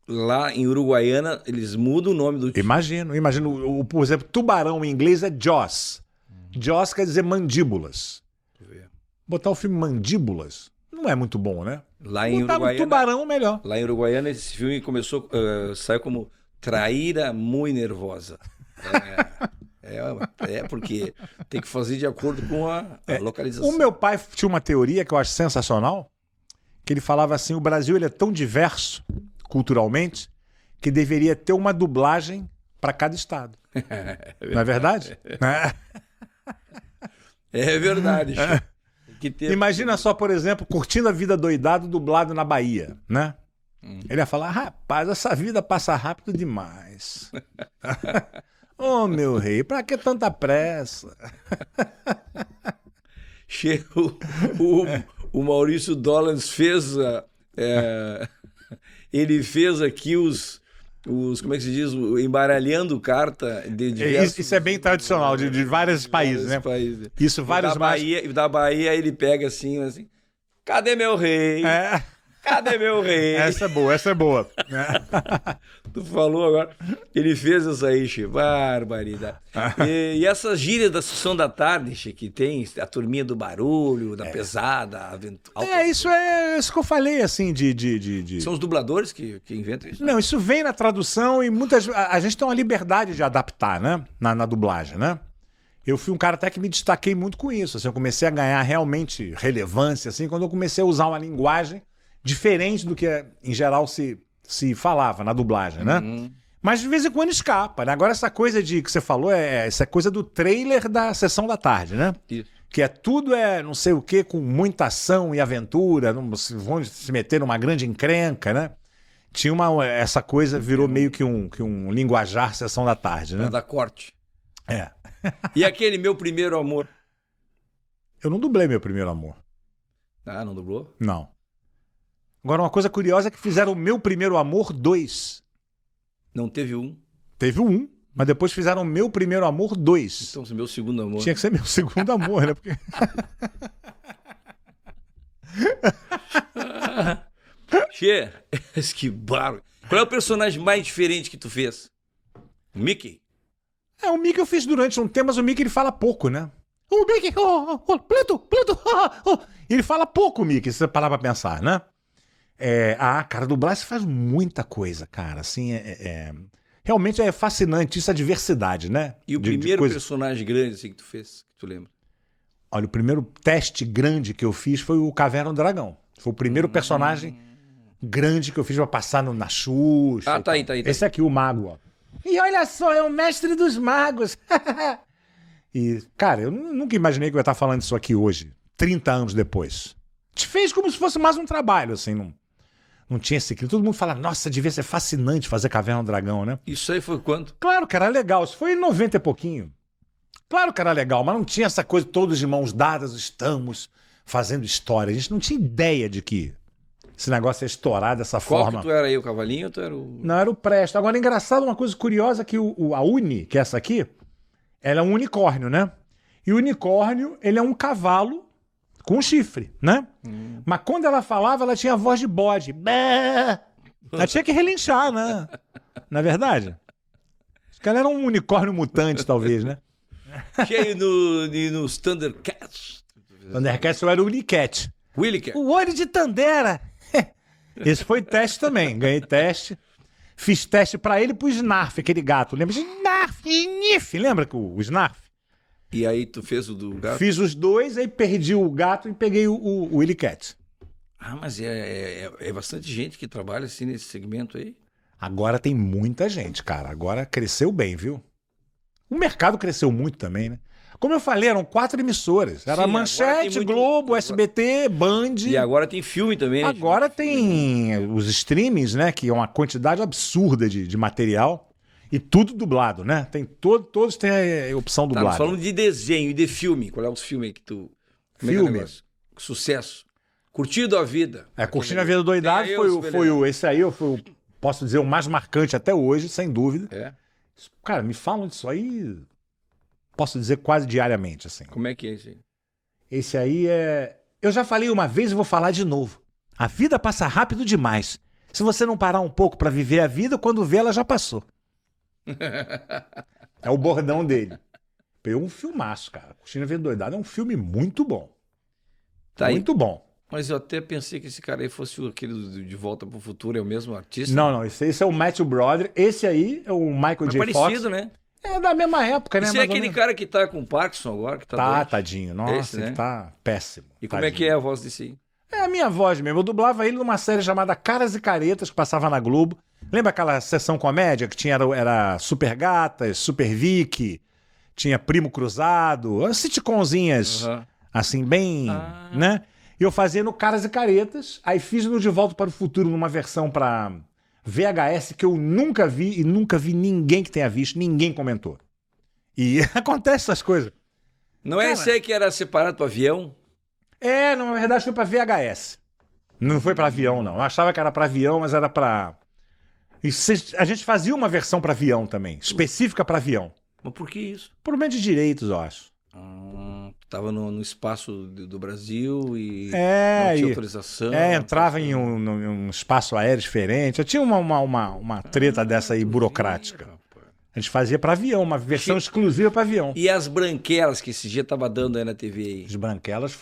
lá em Uruguaiana eles mudam o nome do... Imagino. Por exemplo, Tubarão em inglês é Jaws. Jaws quer dizer mandíbulas. Botar o filme Mandíbulas não é muito bom, né? Lá em Botar Uruguaiana, Tubarão melhor. Lá em Uruguaiana esse filme começou, saiu como Traíra Muito Nervosa. Porque tem que fazer de acordo com a localização. O meu pai tinha uma teoria que eu acho sensacional, que ele falava assim, o Brasil ele é tão diverso culturalmente que deveria ter uma dublagem para cada estado. Não é verdade? É verdade. Imagina só, por exemplo, Curtindo a Vida Doidado dublado na Bahia, né? Ele ia falar, rapaz, essa vida passa rápido demais. Oh, meu rei, pra que tanta pressa? O Maurício Dollans fez... ele fez aqui os... Como é que se diz? Embaralhando carta de diversos... Isso é bem tradicional, de vários países, né? Isso, vários... Da Bahia ele pega assim... Cadê meu rei? Cadê meu rei? Essa é boa, essa é boa. Tu falou agora. Ele fez essa aí, Che. Barbaridade. E essas gírias da Sessão da Tarde, Che, que tem a turminha do barulho, da pesada, a aventura. Isso é isso que eu falei, assim, São os dubladores que inventam isso? Não, isso vem na tradução e a gente tem uma liberdade de adaptar, né? Na dublagem, né? Eu fui um cara até que me destaquei muito com isso. Assim, eu comecei a ganhar realmente relevância, assim, quando eu comecei a usar uma linguagem diferente do que, em geral, se falava na dublagem, né? Mas de vez em quando escapa, né? Agora essa coisa que você falou, essa coisa do trailer da Sessão da Tarde, né? Isso. Que tudo não sei o quê, com muita ação e aventura, vão se meter numa grande encrenca, né? Tinha essa coisa, virou meio que um linguajar Sessão da Tarde, né? Pra dar corte. É. E aquele Meu Primeiro Amor? Eu não dublei Meu Primeiro Amor. Ah, não dublou? Não. Agora, uma coisa curiosa é que fizeram Meu Primeiro Amor 2. Não teve um. Teve um, mas depois fizeram Meu Primeiro Amor 2. Então, Meu Segundo Amor. Tinha que ser Meu Segundo Amor, né? Porque... Che, que barulho. Qual é o personagem mais diferente que tu fez? O Mickey? O Mickey eu fiz durante um tempo, mas o Mickey ele fala pouco, né? O Mickey, Pluto, ele fala pouco, o Mickey, se você parar pra pensar, né? Cara, dublagem faz muita coisa, cara, assim, realmente é fascinante isso, a diversidade, né? E o primeiro personagem grande, assim, que tu fez, que tu lembra? Olha, o primeiro teste grande que eu fiz foi o Caverna do Dragão. Foi o primeiro personagem grande que eu fiz pra passar na Xuxa. Ah, tá aí. Esse aqui, o Mago, ó. E olha só, é o mestre dos magos. E, cara, eu nunca imaginei que eu ia estar falando isso aqui hoje, 30 anos depois. Te fez como se fosse mais um trabalho, assim, não tinha esse clima. Todo mundo fala, nossa, devia ser fascinante fazer Caverna do Dragão, né? Isso aí foi quando? Claro que era legal, isso foi em 90 e pouquinho. Claro que era legal, mas não tinha essa coisa, todos de mãos dadas, estamos fazendo história. A gente não tinha ideia de que esse negócio ia estourar dessa Qual forma. que tu era aí, o Cavalinho ou tu era o... Não, era o Presto. Agora, engraçado, uma coisa curiosa que a Uni, que é essa aqui, ela é um unicórnio, né? E o unicórnio, ele é um cavalo com chifre, né? Mas quando ela falava, ela tinha voz de bode. Bé! Ela tinha que relinchar, né? Na verdade. Acho que ela era um unicórnio mutante, talvez, né? Cheio nos Thundercats. Thundercats eu era o Unicat. Willy Cat. O olho de Tandera. Esse foi teste também. Ganhei teste. Fiz teste pra ele e pro Snarf, aquele gato. Lembra? Snarf, Snif. Lembra que o Snarf? E aí tu fez o do gato? Fiz os dois, aí perdi o gato e peguei o Willy Cat. Ah, mas é bastante gente que trabalha assim nesse segmento aí. Agora tem muita gente, cara. Agora cresceu bem, viu? O mercado cresceu muito também, né? Como eu falei, eram 4 emissoras. Era Sim, Manchete, Globo, SBT, Band. E agora tem filme também, né? Agora tem os streamings, né? Que é uma quantidade absurda de material. E tudo dublado, né? Tem todos têm a opção Tá, dublada. falando de desenho e de filme. Qual é os filmes que tu... Como é que é o Filme? negócio? Sucesso. Curtido a Vida. Curtindo a Vida Doidado Tem aí foi, os esse aí foi posso dizer, o mais marcante até hoje, sem dúvida. É? Cara, me falam disso aí, posso dizer, quase diariamente, assim. Como é que é isso aí? Esse aí eu já falei uma vez e vou falar de novo. A vida passa rápido demais. Se você não parar um pouco pra viver a vida, quando vê, ela já passou. É o bordão dele. Pegou um filmaço, cara. Curtindo a Vida Doidado é um filme muito bom. Tá Muito bom. Mas eu até pensei que esse cara aí fosse aquele de Volta pro Futuro, é o mesmo artista. Não, esse é o Matthew Broderick. Esse aí é o Michael Mas J. Fox. parecido, né? É da mesma época, né? Esse é aquele cara que tá com Parkinson agora, que tá doente. Tadinho. Nossa, Esse, né? ele tá péssimo. E como é que é a voz desse aí? É a minha voz mesmo. Eu dublava ele numa série chamada Caras e Caretas, que passava na Globo. Lembra aquela sessão comédia que tinha era Super Gatas, Super Vicky, tinha Primo Cruzado, as sitcomzinhas, assim, bem, né? E eu fazia no Caras e Caretas, aí fiz no De Volta para o Futuro numa versão pra VHS que eu nunca vi e nunca vi ninguém que tenha visto, ninguém comentou. E acontece essas coisas. Não é esse aí que era separado pro avião? Na verdade foi pra VHS. Não foi pra avião, não. Eu achava que era pra avião, mas era pra... A gente fazia uma versão pra avião também, específica pra avião. Mas por que isso? Por meio de direitos, eu acho. Tu tava no espaço do Brasil e É, não tinha e- autorização. entrava em um espaço aéreo diferente. Eu tinha uma treta dessa aí burocrática. Rapaz. A gente fazia para avião, uma versão exclusiva para avião. E as branquelas que esse dia tava dando aí na TV aí? As branquelas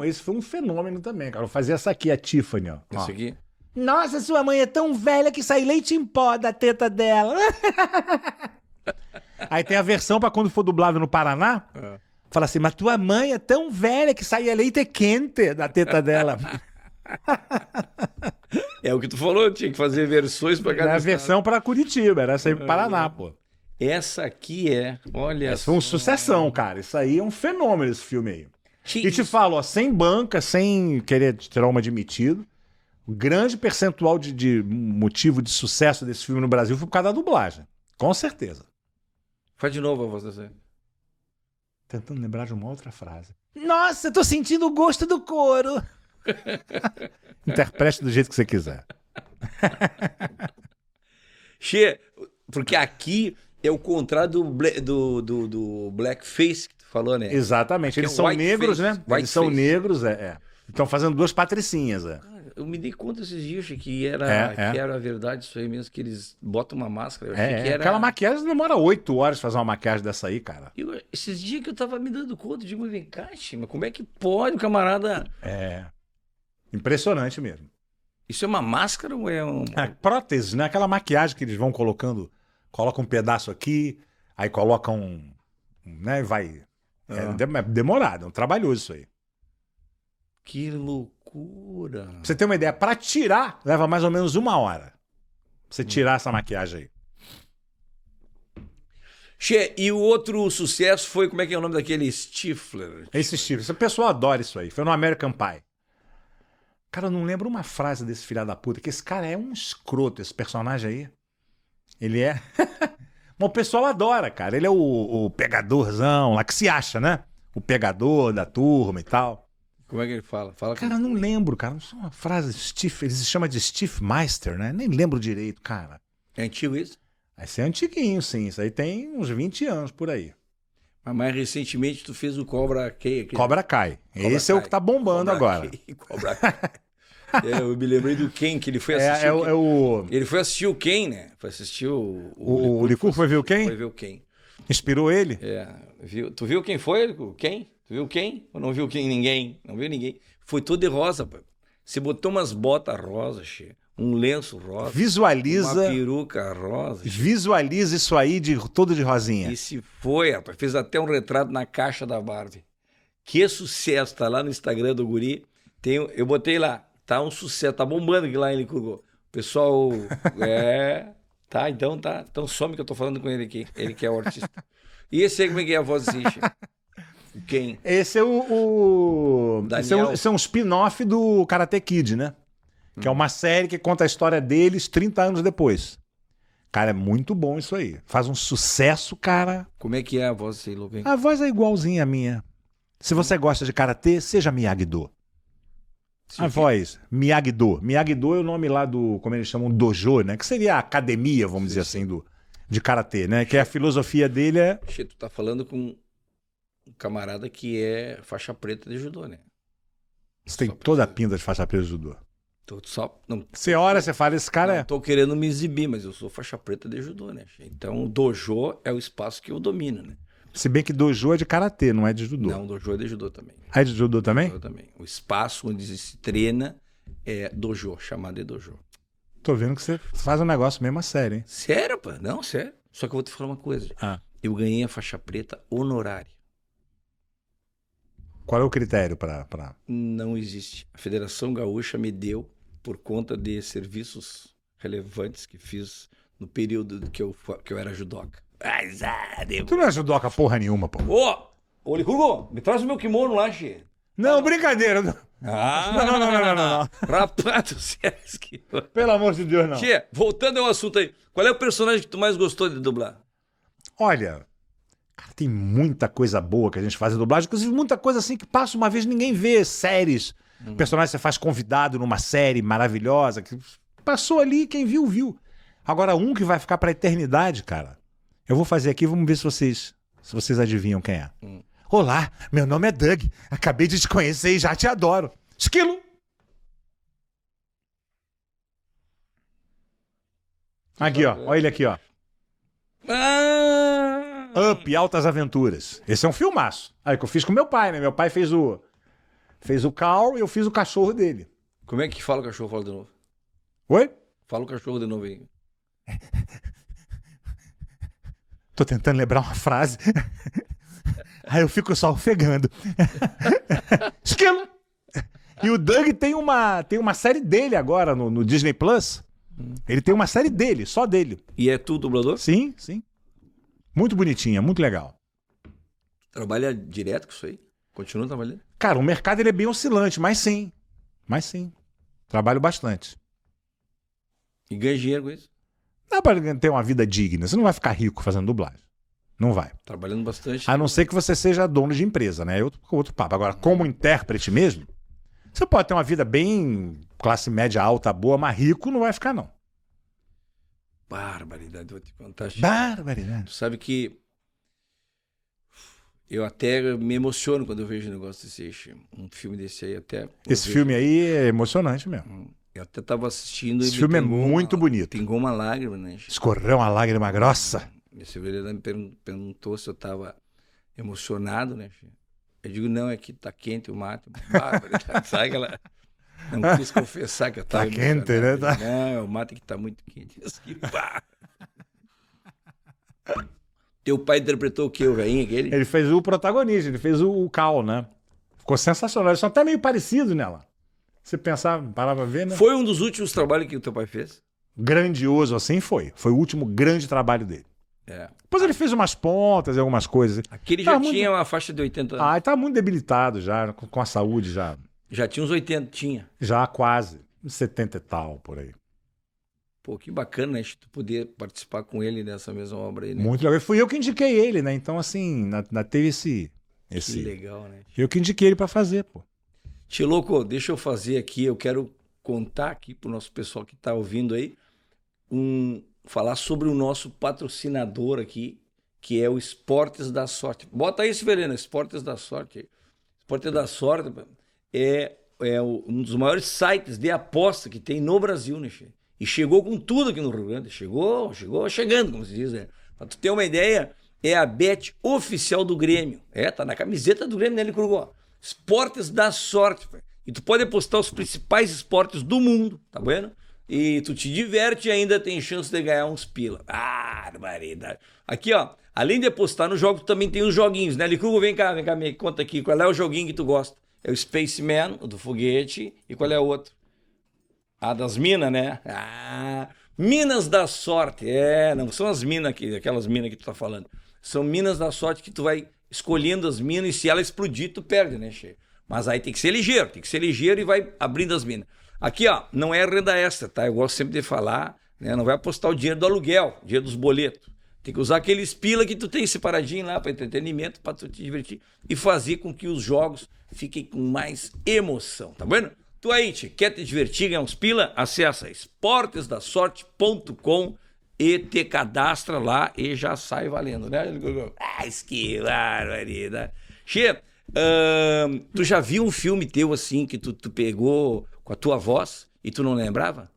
esse foi um fenômeno também, cara. Eu fazia essa aqui, a Tiffany, ó. Isso aqui? Nossa, sua mãe é tão velha que sai leite em pó da teta dela. Aí tem a versão pra quando for dublado no Paraná. Fala assim, mas tua mãe é tão velha que saía leite quente da teta dela. É o que tu falou, tinha que fazer versões pra cada Era a estado. versão pra Curitiba, era essa aí pro Paraná, pô. Essa aqui olha Essa foi uma sucessão, cara. Isso aí é um fenômeno, esse filme aí. E te falo, ó, sem banca, sem querer tirar uma admitido, o grande percentual de motivo de sucesso desse filme no Brasil foi por causa da dublagem. Com certeza. Faz de novo a voz dessa. Tentando lembrar de uma outra frase. Nossa, eu tô sentindo o gosto do couro. Interprete do jeito que você quiser. Che, porque aqui é o contrário do blackface que tu falou, né? Exatamente. Eles é são white negros, face, né? white Eles são face. negros, Estão fazendo duas patricinhas, Eu me dei conta esses dias, Che, que era a verdade isso aí mesmo, que eles botam uma máscara. Eu achei que era... Aquela maquiagem demora 8 horas fazer uma maquiagem dessa aí, cara. Esses dias que eu tava me dando conta, eu digo, mas vem cá, Che, mas como é que pode o camarada... Impressionante mesmo. Isso é uma máscara ou é um... A prótese, né? Aquela maquiagem que eles vão colocando, colocam um pedaço aqui, aí colocam, né? Vai. É demorado, é um trabalhoso isso aí. Que loucura. Pra você ter uma ideia, pra tirar, leva mais ou menos 1 hora. Pra você tirar essa maquiagem aí. Che, e o outro sucesso foi, como é que é o nome daquele Stifler? Esse Steve, esse pessoal adora isso aí. Foi no American Pie. Cara, eu não lembro uma frase desse filho da puta, que esse cara é um escroto, esse personagem aí. Ele é. Mas o pessoal adora, cara. Ele é o pegadorzão, lá que se acha, né? O pegador da turma e tal. Como é que ele fala? Cara, eu não lembro, cara. Não sou uma frase Steve. Ele se chama de Steve Meister, né? Nem lembro direito, cara. É antigo isso? Esse é antiguinho, sim. Isso aí tem uns 20 anos por aí. Mas mais recentemente tu fez o Cobra Kai. Cobra Kai. Esse é o que tá bombando agora. Cobra Kai. Eu me lembrei do Ken, que ele foi assistir. Ele foi assistir o Ken, né? Foi assistir o Licur foi ver o Ken? Foi ver o Ken. Inspirou ele? Tu viu quem foi o Ken? Tu viu quem? Ou não viu quem? Ninguém. Não viu ninguém. Foi todo de rosa, pô. Você botou umas botas rosa, Che. Um lenço rosa. Visualiza. Uma peruca rosa. Che. Visualiza isso aí todo de rosinha. E se foi, rapaz. Fez até um retrato na caixa da Barbie. Que sucesso. Tá lá no Instagram do guri. Eu botei lá. Tá um sucesso. Tá bombando aqui lá em Licurgo. O pessoal... Tá, então tá. Então some que eu tô falando com ele aqui. Ele que é o artista. E esse aí, como é que é a voz desse? Quem? Esse é Daniel. esse é um spin-off do Karate Kid, né? Que é uma série que conta a história deles 30 anos depois. Cara, é muito bom isso aí. Faz um sucesso, cara. Como é que é a voz desse louco, hein? A voz é igualzinha à minha. Se você gosta de Karatê, seja Miyagi-Do. A voz, Miyagi-Do. Miyagi-Do é o nome lá do, como eles chamam, dojo, né? Que seria a academia, vamos dizer assim, de Karatê, né? Que a filosofia dele é... Che, tu tá falando com um camarada que é faixa preta de judô, né? Você tem toda a pinta de faixa preta de judô. Você olha, você fala, esse cara não tô querendo me exibir, mas eu sou faixa preta de judô, né? Então, o dojo é o espaço que eu domino, né? Se bem que dojo é de karatê, não é de judô. Não, dojo é de judô também. É de judô também? Judô também. O espaço onde se treina é dojo, chamado de dojo. Tô vendo que você faz um negócio mesmo a sério, hein? Sério, pô? Não, sério. Só que eu vou te falar uma coisa. Eu ganhei a faixa preta honorária. Qual é o critério para... Não existe. A Federação Gaúcha me deu por conta de serviços relevantes que fiz no período que eu era judoca. Tu não é judoca porra nenhuma, pô. Ô, Licurgo, me traz o meu kimono lá, Che. Não, brincadeira. Não. Não. Rapaz do Sesc. Pelo amor de Deus, não. Che, voltando ao assunto aí. Qual é o personagem que tu mais gostou de dublar? Olha, cara, tem muita coisa boa que a gente faz em dublagem. Inclusive, muita coisa assim que passa uma vez ninguém vê. Séries. Personagem que você faz convidado numa série maravilhosa. Que passou ali, quem viu, viu. Agora, um que vai ficar pra eternidade, cara. Eu vou fazer aqui, vamos ver se vocês adivinham quem é. Olá, meu nome é Doug. Acabei de te conhecer e já te adoro. Esquilo. Aqui, ó. Olha ele aqui, ó. Up, Altas Aventuras. Esse é um filmaço. Aí que eu fiz com meu pai, né? Meu pai fez o Carl e eu fiz o cachorro dele. Como é que fala o cachorro? Fala de novo. Oi? Fala o cachorro de novo aí. Tô tentando lembrar uma frase. Aí eu fico só ofegando. Esquilo! E o Doug tem uma série dele agora no Disney Plus. Ele tem uma série dele, só dele. E é tu dublador? Sim, sim. Muito bonitinha, muito legal. Trabalha direto com isso aí? Continua trabalhando? Cara, o mercado ele é bem oscilante, mas sim. Mas sim. Trabalho bastante. E ganha dinheiro com isso? Dá pra ter uma vida digna. Você não vai ficar rico fazendo dublagem. Não vai. Trabalhando bastante. A não ser que você seja dono de empresa, né? É outro papo. Agora, como intérprete mesmo, você pode ter uma vida bem classe média alta, boa, mas rico não vai ficar, não. Barbaridade, vou te contar. Chico. Barbaridade. Tu sabe que eu até me emociono quando eu vejo um negócio desse, um filme desse aí até. Esse filme aí é emocionante mesmo. Eu até tava assistindo Esse filme é muito bonito. Pingou uma lágrima, né? Escorreu uma lágrima grossa. Esse vereador me perguntou se eu tava emocionado, né? Eu digo, não, é que tá quente o mato. Sabe aquela... Não quis confessar que eu tava emocionado. Quente, né? Tá... Não, o mato que tá muito quente. Teu pai interpretou o quê, o velhinho aquele? Ele fez o protagonista, ele fez o Cal, né? Ficou sensacional. Eles são até meio parecidos nela. Você pensava, parava pra ver, né? Foi um dos últimos trabalhos que o teu pai fez? Grandioso assim foi. Foi o último grande trabalho dele. É. Depois ele fez umas pontas e algumas coisas. Aquele já tinha uma faixa de 80 anos. Ah, ele tá muito debilitado já, com a saúde já. Já tinha uns 80, tinha. Já quase, 70 e tal, por aí. Pô, que bacana, né? Tu poder participar com ele nessa mesma obra aí, né? Muito legal. Fui eu que indiquei ele, né? Então, assim, teve esse... Que legal, né? Eu que indiquei ele pra fazer, pô. Tiloco, deixa eu fazer aqui, eu quero contar aqui pro nosso pessoal que tá ouvindo aí, falar sobre o nosso patrocinador aqui, que é o Esportes da Sorte. Bota aí, Severino, Esportes da Sorte. Esportes da Sorte é um dos maiores sites de aposta que tem no Brasil, né, Che? E chegou com tudo aqui no Rio Grande. Chegou chegando, como se diz, né? Pra tu ter uma ideia, é a bet oficial do Grêmio. Tá na camiseta do Grêmio, né, Licurgo? Esportes da Sorte. E tu pode apostar os principais esportes do mundo, tá vendo? E tu te diverte e ainda tem chance de ganhar uns pila. Barbaridade. Aqui, ó, além de apostar no jogo, tu também tem os joguinhos, né? Licurgo, vem cá, me conta aqui. Qual é o joguinho que tu gosta? É o Spaceman, o do foguete. E qual é o outro? Das minas, né? Minas da Sorte. Não são as minas aqui, aquelas minas que tu tá falando. São minas da sorte que tu vai escolhendo as minas e se ela explodir, tu perde, né, Che? Mas aí tem que ser ligeiro e vai abrindo as minas. Aqui, ó, não é renda extra, tá? Eu gosto sempre de falar, né? Não vai apostar o dinheiro do aluguel, dinheiro dos boletos. Tem que usar aqueles pila que tu tem separadinho lá para entretenimento, para tu te divertir e fazer com que os jogos fiquem com mais emoção, tá vendo? Tu aí, Che, quer te divertir, ganhar uns pila? Acessa esportesdasorte.com e te cadastra lá e já sai valendo, né? Que barbaridade. Che, tu já viu um filme teu assim que tu pegou com a tua voz e tu não lembrava?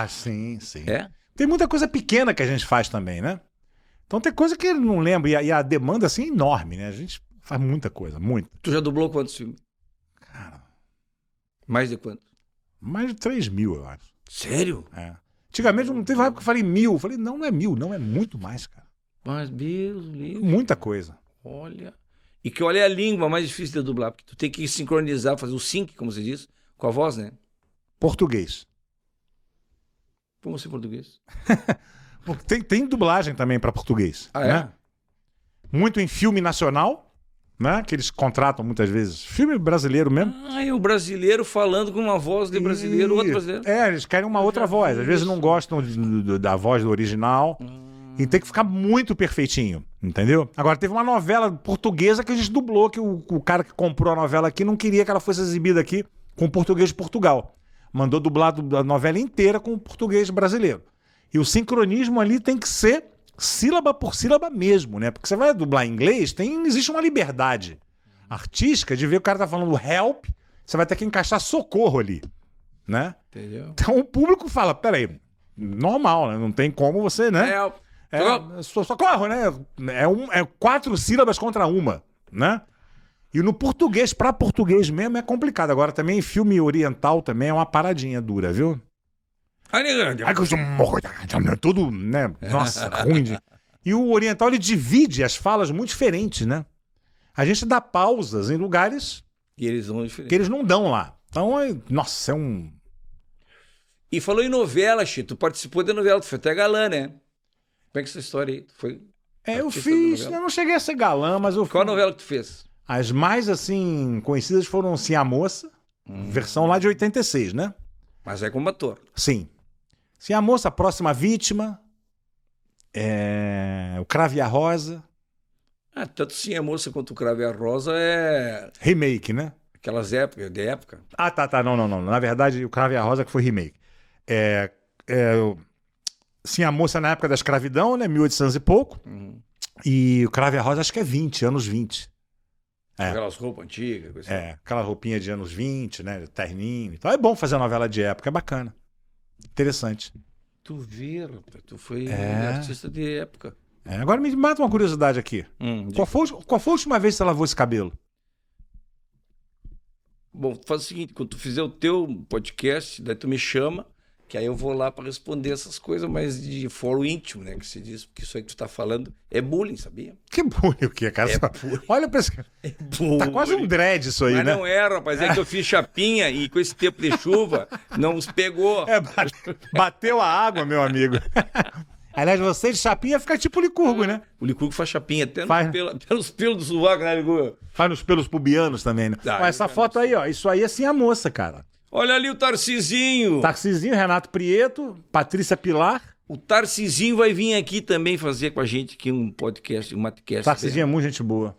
Sim, sim. É? Tem muita coisa pequena que a gente faz também, né? Então tem coisa que ele não lembra e a demanda assim é enorme, né? A gente faz muita coisa, muito. Tu já dublou quantos filmes? Cara... Mais de quanto? Mais de 3.000, eu acho. Sério? É. Antigamente não teve uma época que eu falei 1.000. Eu falei, não é 1.000, não, é muito mais, cara. Mas, Deus, muita coisa. Olha. E que olha a língua mais difícil de dublar, porque tu tem que sincronizar, fazer o sync, como se diz, com a voz, né? Português. Como assim português? tem dublagem também para português. Né? Muito em filme nacional, né? Que eles contratam muitas vezes. Filme brasileiro mesmo. É o brasileiro falando com uma voz de brasileiro, outro brasileiro. Eles querem uma outra voz. Às vezes não gostam da voz do original. E tem que ficar muito perfeitinho, entendeu? Agora, teve uma novela portuguesa que a gente dublou, que o cara que comprou a novela aqui não queria que ela fosse exibida aqui com o português de Portugal. Mandou dublar a novela inteira com o português brasileiro. E o sincronismo ali tem que ser sílaba por sílaba mesmo, né? Porque você vai dublar em inglês, existe uma liberdade. artística de ver o cara tá falando help, você vai ter que encaixar socorro ali, né? Entendeu? Então o público fala, peraí, normal, né? Não tem como você, né? Socorro, né? É 4 sílabas contra uma, né? E no português, pra português mesmo, é complicado. Agora também filme oriental também é uma paradinha dura, viu? Tudo, né? Nossa, ruim. E o oriental, ele divide as falas muito diferentes, né? A gente dá pausas em lugares E eles vão diferente. que eles não dão lá. Então, nossa, é um... E falou em novela, Chico. Tu participou da novela, tu foi até galã, né? Como é que é essa história aí? Tu foi eu artista da fiz... novela? Eu não cheguei a ser galã, mas eu... Qual a novela que tu fez? As mais, assim, conhecidas foram Sim a Moça, versão lá de 86, né? Mas é como ator. Sim. Sim a Moça, a Próxima Vítima, o Cravo e a Rosa, Ah, tanto Sim a Moça quanto o Cravo e a Rosa é remake, né? aquelas épocas, de época. Ah, tá, não. Na verdade, o Cravo e a Rosa que foi remake. Sim a Moça na época da escravidão, né? 1800 e pouco. E o Cravo e a Rosa acho que é 20, anos 20. Aquelas roupas antigas, coisa assim. Aquela roupinha de anos 20, né? Terninho e tal. É bom fazer novela de época, é bacana. Interessante. Tu vê, rapaz, tu foi É. artista de época. Agora me mata uma curiosidade aqui. Qual foi a última vez que você lavou esse cabelo? Bom, faz o seguinte, quando tu fizer o teu podcast, daí tu me chama, que aí eu vou lá para responder essas coisas, mas de foro íntimo, né, que se diz, porque isso aí que tu tá falando é bullying, sabia? Que bullying o quê, cara? bullying. Olha pra esse... Tá quase um dread isso aí, Mas né? não é, rapaz, é que eu fiz chapinha e com esse tempo de chuva não os pegou. Bateu a água, meu amigo. Aliás, você de chapinha fica tipo Licurgo, né? O Licurgo faz chapinha até Faz. pelos pelos do sovaco, né, Licurgo? Faz nos pelos pubianos também, né? Ah, Ó, essa foto aí, ó. Isso aí é Sim a Moça, cara. Olha ali o Tarcisinho. Tarcisinho, Renato Prieto, Patrícia Pilar. O Tarcisinho vai vir aqui também fazer com a gente aqui um podcast, um matcast. Tarcisinho é muito gente boa.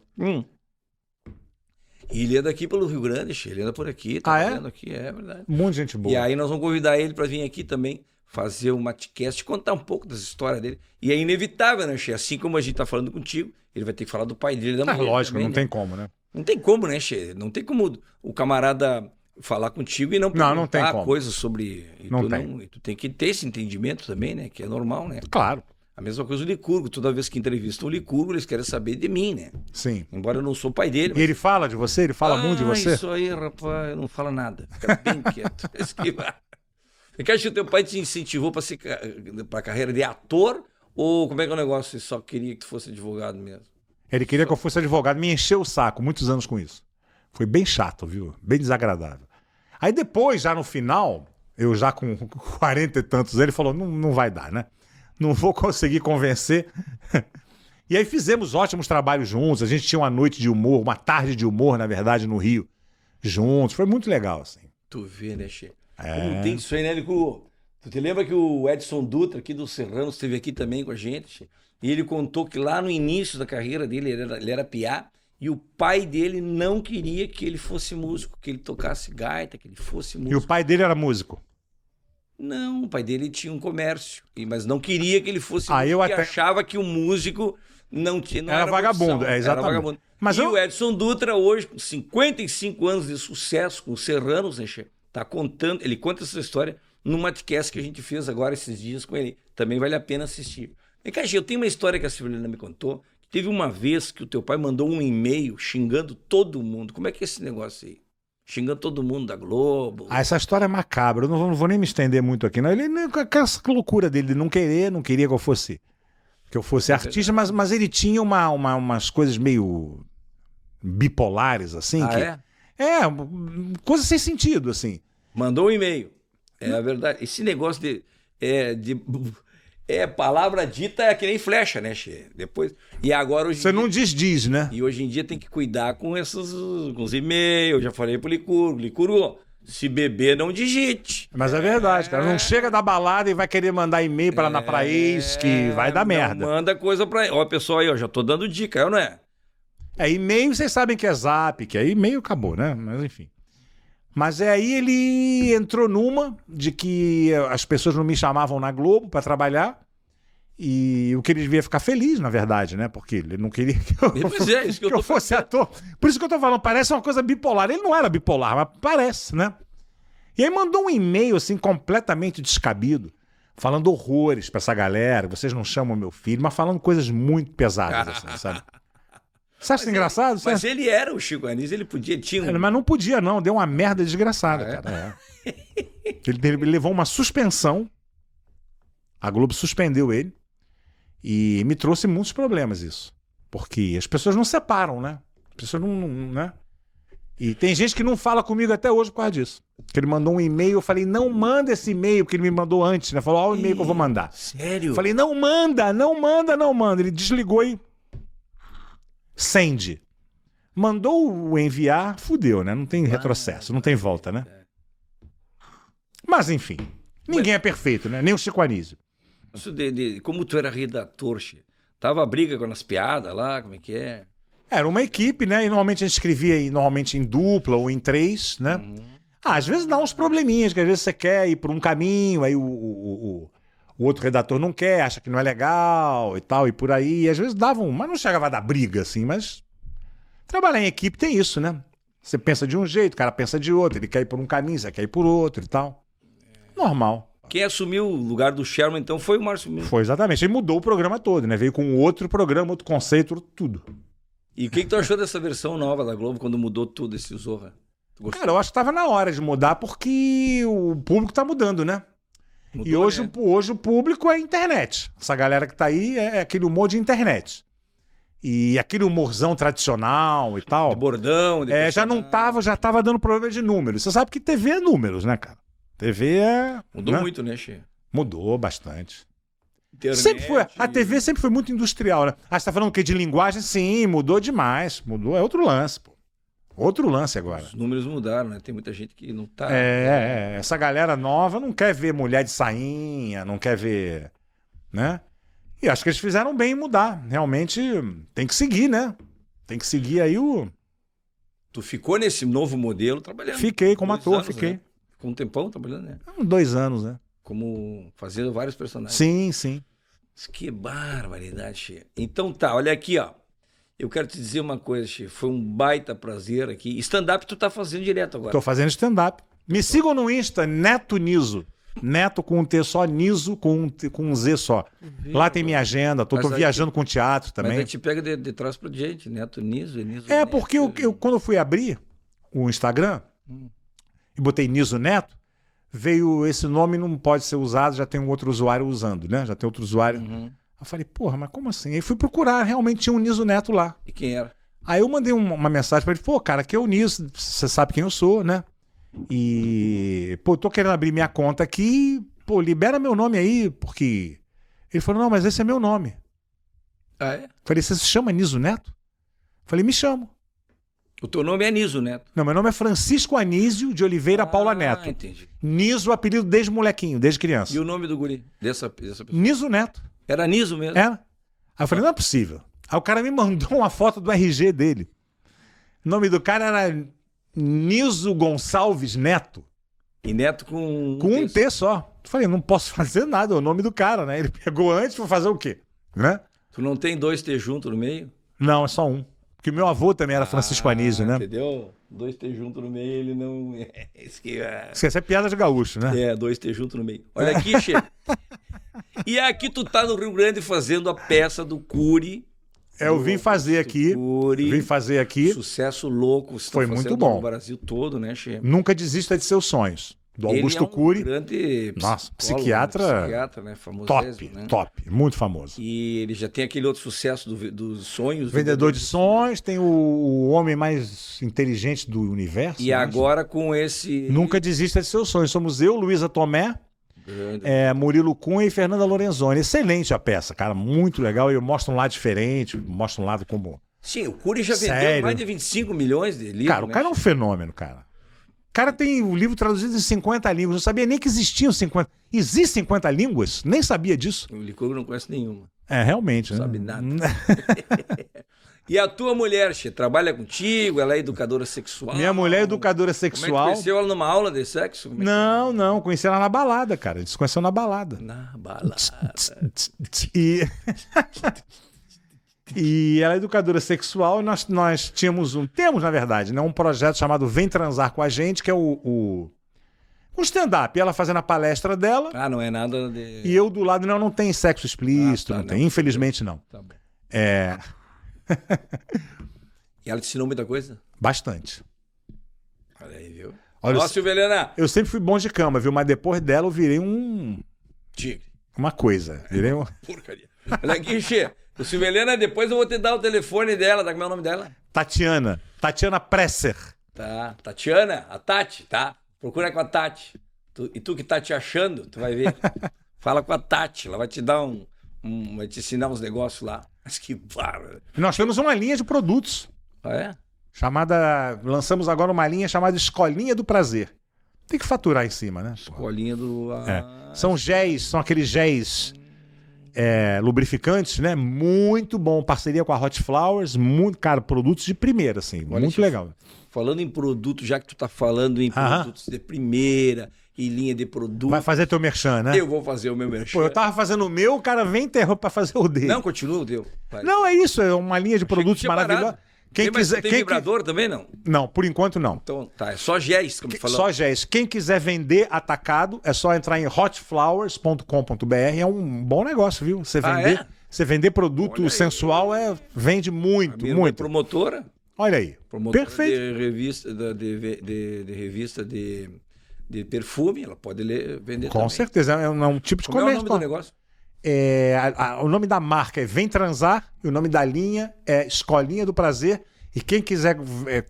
E ele é daqui pelo Rio Grande, ele anda por aqui, tá vendo aqui, é verdade. Muito gente boa. E aí nós vamos convidar ele para vir aqui também fazer um matcast, contar um pouco das histórias dele. E é inevitável, né, Che? Assim como a gente tá falando contigo, ele vai ter que falar do pai dele, da mulher lógico, também, não né? tem como, né? Não tem como, né, Che? Não tem como o camarada falar contigo e não Não tem perguntar como. coisas sobre... E Não tu tem. e tu tem que ter esse entendimento também, né? Que é normal, né? Claro. A mesma coisa o Licurgo. Toda vez que entrevistam o Licurgo, eles querem saber de mim, né? Sim. Embora eu não sou pai dele. E ele fala de você? Ele fala muito de você? Isso aí, rapaz, não fala nada. Fica bem quieto. Esquiva. Você quer que o teu pai te incentivou para a carreira de ator? Ou como é que é o negócio? Ele só queria que tu fosse advogado mesmo? Ele queria que eu fosse advogado, me encheu o saco, muitos anos com isso. Foi bem chato, viu? Bem desagradável. Aí depois, já no final, eu já com 40 e tantos, ele falou, não vai dar, né? Não vou conseguir convencer. E aí fizemos ótimos trabalhos juntos, a gente tinha uma noite de humor, uma tarde de humor, na verdade, no Rio, juntos. Foi muito legal, assim. Tu vê, né, Che? Como tem isso aí, né, Lico? Tu te lembra que o Edson Dutra, aqui do Serrano, esteve aqui também com a gente, Che? E ele contou que lá no início da carreira dele, ele era piá, e o pai dele não queria que ele fosse músico, que ele tocasse gaita, que ele fosse músico. E o pai dele era músico? Não, o pai dele tinha um comércio, mas não queria que ele fosse músico, eu porque até... achava que o músico não era vagabundo, profissão, exatamente. Era vagabundo. Mas o Edson Dutra, hoje, com 55 anos de sucesso com os Serranos, né, Che? Tá contando, ele conta essa história no matcast que a gente fez agora esses dias com ele. Também vale a pena assistir. E, Che, eu tenho uma história que a Silvana me contou, que teve uma vez que o teu pai mandou um e-mail xingando todo mundo. Como é que é esse negócio aí? Xingando todo mundo da Globo. Essa história é macabra, eu não vou nem me estender muito aqui. Não. Ele, com essa loucura dele de não queria que eu fosse artista, mas ele tinha umas coisas meio bipolares, assim. Coisa sem sentido, assim. Mandou um e-mail. É a verdade. Esse negócio palavra dita é que nem flecha, né, Che? Depois. E agora hoje. Você não diz, né? E hoje em dia tem que cuidar com com os e-mails. Eu já falei pro Licurgo. Licurgo, se beber, não digite. Mas é verdade, cara. Não chega da balada e vai querer mandar e-mail pra ex, que vai dar merda. Manda coisa pra. Ó, pessoal aí, ó, já tô dando dica, não é? E-mail, vocês sabem que é zap, que é e-mail, acabou, né? Mas enfim. Mas aí ele entrou numa de que as pessoas não me chamavam na Globo para trabalhar E o que ele devia ficar feliz, na verdade, né? Porque ele não queria que Pois é, isso que eu eu fosse ator. Por isso que eu tô falando, parece uma coisa bipolar. Ele não era bipolar, mas parece, né? E aí mandou um e-mail, assim, completamente descabido, falando horrores pra essa galera. Vocês não chamam meu filho, mas falando coisas muito pesadas, assim, sabe? Você acha engraçado? Mas ele era o Chico Anísio, ele podia, tinha um... Mas não podia, não. Deu uma merda desgraçada, cara. Ele levou uma suspensão. A Globo suspendeu ele. E me trouxe muitos problemas isso. Porque as pessoas não separam, né? As pessoas não, né? E tem gente que não fala comigo até hoje por causa disso. Que ele mandou um e-mail, eu falei, não manda esse e-mail, porque ele me mandou antes, né? Falou, ó, o e-mail que eu vou mandar. Sério? Eu falei, não manda, não manda, não manda. Ele desligou e... Send. Mandou o enviar, fudeu, né? Não tem retrocesso, não tem volta, né? Mas, enfim. Ninguém é perfeito, né? Nem o Chico Anísio. Isso como tu era redator, che. Tava a briga com as piadas lá, como é que é? Era uma equipe, né? E normalmente a gente escrevia normalmente em dupla ou em 3, né? Às vezes dá uns probleminhas, que às vezes você quer ir por um caminho, aí o outro redator não quer, acha que não é legal e tal, e por aí. E às vezes davam, mas não chegava a dar briga, assim, mas trabalhar em equipe tem isso, né? Você pensa de um jeito, o cara pensa de outro, ele quer ir por um caminho, você quer ir por outro e tal. Normal. Quem assumiu o lugar do Sherman, então, foi o Márcio Miller. Foi, exatamente. Ele mudou o programa todo, né? Veio com outro programa, outro conceito, tudo. E o que tu achou dessa versão nova da Globo, quando mudou tudo esse Zorra? Cara, eu acho que tava na hora de mudar, porque o público tá mudando, né? Mudou, E hoje, né? hoje o público é internet. Essa galera que tá aí é aquele humor de internet. E aquele humorzão tradicional e tal. De bordão, de já não tava, já tava dando problema de números. Você sabe que TV é números, né, cara? TV é... Mudou né? muito, né, Che? Mudou bastante. Internet, Sempre foi. A TV sempre foi muito industrial, né? Ah, você tá falando o quê? De linguagem? Sim, mudou demais. Mudou, é outro lance, pô. Outro lance agora. Os números mudaram, né? Tem muita gente que não tá... Essa galera nova não quer ver mulher de sainha, não quer ver, né? E acho que eles fizeram bem em mudar. Realmente tem que seguir, né? Tem que seguir aí o... Tu ficou nesse novo modelo trabalhando? Fiquei como 2 ator, anos, fiquei. Né? Ficou um tempão trabalhando, né? 2 anos, né? Como fazendo vários personagens. Sim, sim. Que barbaridade, Che. Então tá, olha aqui, ó. Eu quero te dizer uma coisa, Che. Foi um baita prazer aqui. Stand-up tu tá fazendo direto agora. Tô fazendo stand-up. Me sigam no Insta, Neto Niso. Neto com um T só, Niso com um Z só. Lá tem minha agenda, tô viajando com teatro também. Mas a gente pega de trás pra diante, Neto Niso, Niso É, Neto. porque quando eu fui abrir o Instagram e botei Niso Neto, veio esse nome, não pode ser usado, já tem um outro usuário usando, né? Já tem outro usuário. Eu falei, porra, mas como assim? Aí fui procurar, realmente tinha um Niso Neto lá. E quem era? Aí eu mandei uma mensagem pra ele, pô, cara, aqui é o Niso, você sabe quem eu sou, né? E, pô, tô querendo abrir minha conta aqui, pô, libera meu nome aí, porque... Ele falou, não, mas esse é meu nome. Ah, é? Falei, você se chama Niso Neto? Falei, me chamo. O teu nome é Niso Neto. Não, meu nome é Francisco Anísio de Oliveira Paula Neto. Entendi. Niso, apelido desde molequinho, desde criança. E o nome do guri dessa pessoa? Niso Neto. Era Niso mesmo? Era. Aí eu falei, não é possível. Aí o cara me mandou uma foto do RG dele. O nome do cara era Niso Gonçalves Neto. E Neto com um T só. Eu falei, não posso fazer nada, é o nome do cara, né? Ele pegou antes, foi fazer o quê? Né? Tu não tem 2 T junto no meio? Não, é só um. Porque meu avô também era Francisco Anísio, né? Entendeu? 2 T junto no meio, ele não... Essa é piada de gaúcho, né? 2 T junto no meio. Olha aqui, Che. E aqui tu tá no Rio Grande fazendo a peça do Cury. Eu vim fazer aqui. Cury. Vim fazer aqui. Sucesso louco. Você foi tá muito bom. No Brasil todo, né, Che? Nunca desista de seus sonhos. Do Augusto Cury. Grande psiquiatra, né? Top, né? Top, muito famoso. E ele já tem aquele outro sucesso dos sonhos. Vendedor de sonhos, tem o homem mais inteligente do universo. E agora com esse... Nunca desista de seus sonhos. Somos eu, Luísa Tomé, Murilo Cunha e Fernanda Lorenzoni. Excelente a peça, cara, muito legal. Ele mostra um lado diferente, mostra um lado como... Sim, o Cury já vendeu mais de 25 milhões de livros. Cara, o cara é um fenômeno, cara. O cara tem o livro traduzido em 50 línguas. Não sabia nem que existiam 50. Existem 50 línguas? Nem sabia disso. O Licurgo não conhece nenhuma. Realmente. Não sabe nada. E a tua mulher, Che, trabalha contigo? Ela é educadora sexual? Minha mulher é educadora Como é que sexual. conheceu ela numa aula de sexo? Como é que- Não, conheci ela na balada, cara. A gente se conheceu na balada. Na balada. E, e ela é educadora sexual e nós temos, na verdade, né, um projeto chamado Vem Transar com a Gente, que é um stand-up. Ela fazendo a palestra dela Ah, não é nada de... e eu do lado, não tem sexo explícito, Ah, tá, não tem, não. infelizmente não. Tá bom. É, E ela te ensinou muita coisa? bastante. Olha aí, viu? Olha, Nossa, Silvelena. eu sempre fui bom de cama, viu? Mas depois dela eu virei Tigre. uma coisa. Virei um... Porcaria. Olha aqui, Che. O Silvelena, depois eu vou te dar o telefone dela. Tá? Como é o nome dela? Tatiana Presser. Tá. Tatiana, a Tati, tá? Procura com a Tati. E tu que tá te achando, tu vai ver. Fala com a Tati. Ela vai te dar vai te ensinar uns negócios lá. Mas que bárbaro. Nós temos uma linha de produtos. Ah, é? Lançamos agora uma linha chamada Escolinha do Prazer. Tem que faturar em cima, né? Escolinha do... São géis, são aqueles géis lubrificantes, né? Muito bom. Parceria com a Hot Flowers, muito, cara, produtos de primeira, assim. Olha, muito Chico, legal. Falando em produto, já que tu tá falando em produtos de primeira e linha de produto, Vai fazer teu merchan, né? eu vou fazer o meu merchan. Pô, eu tava fazendo o meu, o cara vem interromper pra fazer o dele. Não, continua o teu. Vai. Não, é isso, é uma linha de produtos tinha maravilhosa. parado. Quem Mas quiser, tem vibrador também, não? Não, por enquanto não. Então, tá. É só géis, como tu falou. Só géis. Quem quiser vender atacado, é só entrar em hotflowers.com.br. É um bom negócio, viu? Você vender produto Olha aí. sensual vende muito, Minha muito. promotora. Olha aí. Promotora Perfeito. de revista, de revista de perfume, ela pode vender Com também. certeza. É um tipo de Como é o comércio. nome do negócio? O nome da marca é Vem Transar e o nome da linha é Escolinha do Prazer. E quem quiser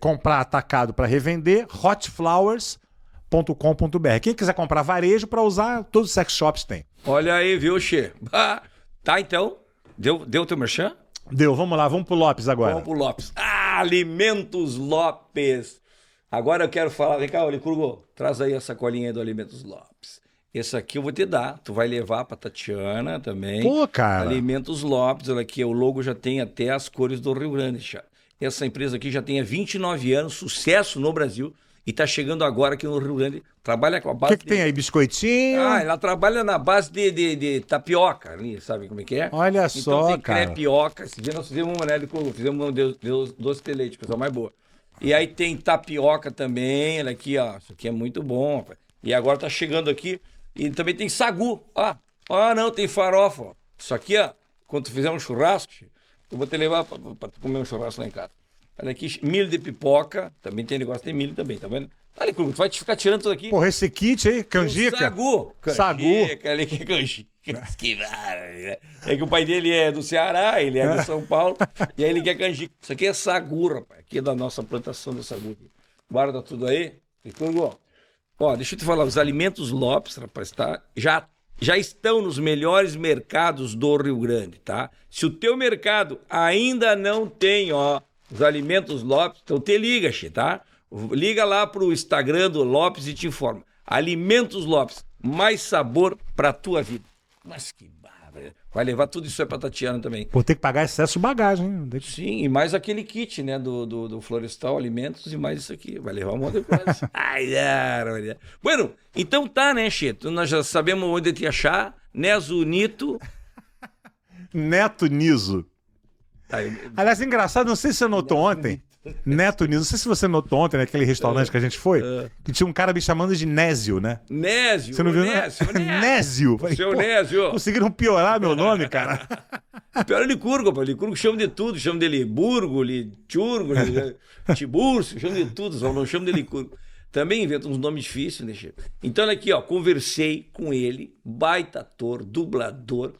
comprar atacado para revender, hotflowers.com.br. Quem quiser comprar varejo para usar, todos os sex shops têm. Olha aí, viu, Che? Tá, então. Deu teu merchan? Deu, vamos lá, vamos pro Lopes agora. Vamos pro Lopes. Alimentos Lopes. Agora eu quero falar. Vem cá, Licurgo, traz aí a sacolinha aí do Alimentos Lopes. Esse aqui eu vou te dar. Tu vai levar pra Tatiana também. Pô, cara. Alimentos Lopes, olha aqui, o logo já tem até as cores do Rio Grande. Já. Essa empresa aqui já tem há 29 anos, sucesso no Brasil. E tá chegando agora aqui no Rio Grande. Trabalha com a base. O que tem aí? Biscoitinho? Ela trabalha na base de tapioca ali, sabe como é que é? Olha Então só, tem cara. crepioca. Esse dia nós fizemos uma, né, fizemos um doce de leite, coisa mais boa. E aí tem tapioca também, olha aqui, ó. Isso aqui é muito bom, rapaz. E agora tá chegando aqui. E também tem sagu. Não, tem farofa. Ó. Isso aqui, ó, quando tu fizer um churrasco, eu vou te levar pra tu comer um churrasco lá em casa. Olha aqui, milho de pipoca. Também tem negócio, tem milho também, tá vendo? Olha, tu vai te ficar tirando tudo aqui. Porra, esse kit aí, canjica. Sagu. Sagu. Ali que é canjica. Que maravilha. É que o pai dele é do Ceará, ele é de São Paulo, e aí ele quer canjica. Isso aqui é sagu, rapaz. Aqui é da nossa plantação do sagu. Guarda tudo aí. Ó, deixa eu te falar, os Alimentos Lopes, rapaz, tá? Já estão nos melhores mercados do Rio Grande, tá? Se o teu mercado ainda não tem, ó, os Alimentos Lopes, então te liga, Che, tá? Liga lá pro Instagram do Lopes e te informa. Alimentos Lopes, mais sabor pra tua vida. Mas que bárbaro. Vai levar tudo isso aí pra Tatiana também. Vou ter que pagar excesso de bagagem, hein? Sim, e mais aquele kit, né, do Florestal Alimentos e mais isso aqui. Vai levar um monte de coisa. Ai, olha. Bueno, então tá, né, Che? Nós já sabemos onde te achar. Neso Nito. Neto Niso. Aliás, engraçado, não sei se você notou ontem. Neto Niso, não sei se você notou ontem naquele restaurante que a gente foi, que tinha um cara me chamando de Nésio, né? Nésio. Você não viu? Nésio. Falei, Seu pô, Nésio. conseguiram piorar meu nome, cara. Pior é Licurgo, pô. Licurgo chama de tudo. Chama de Liburgo, Lichurgo, Tiburcio, chama de tudo, só não chama de Licurgo. Também inventa uns nomes difíceis, né, Chico? Então, olha aqui, ó, conversei com ele, baita ator, dublador,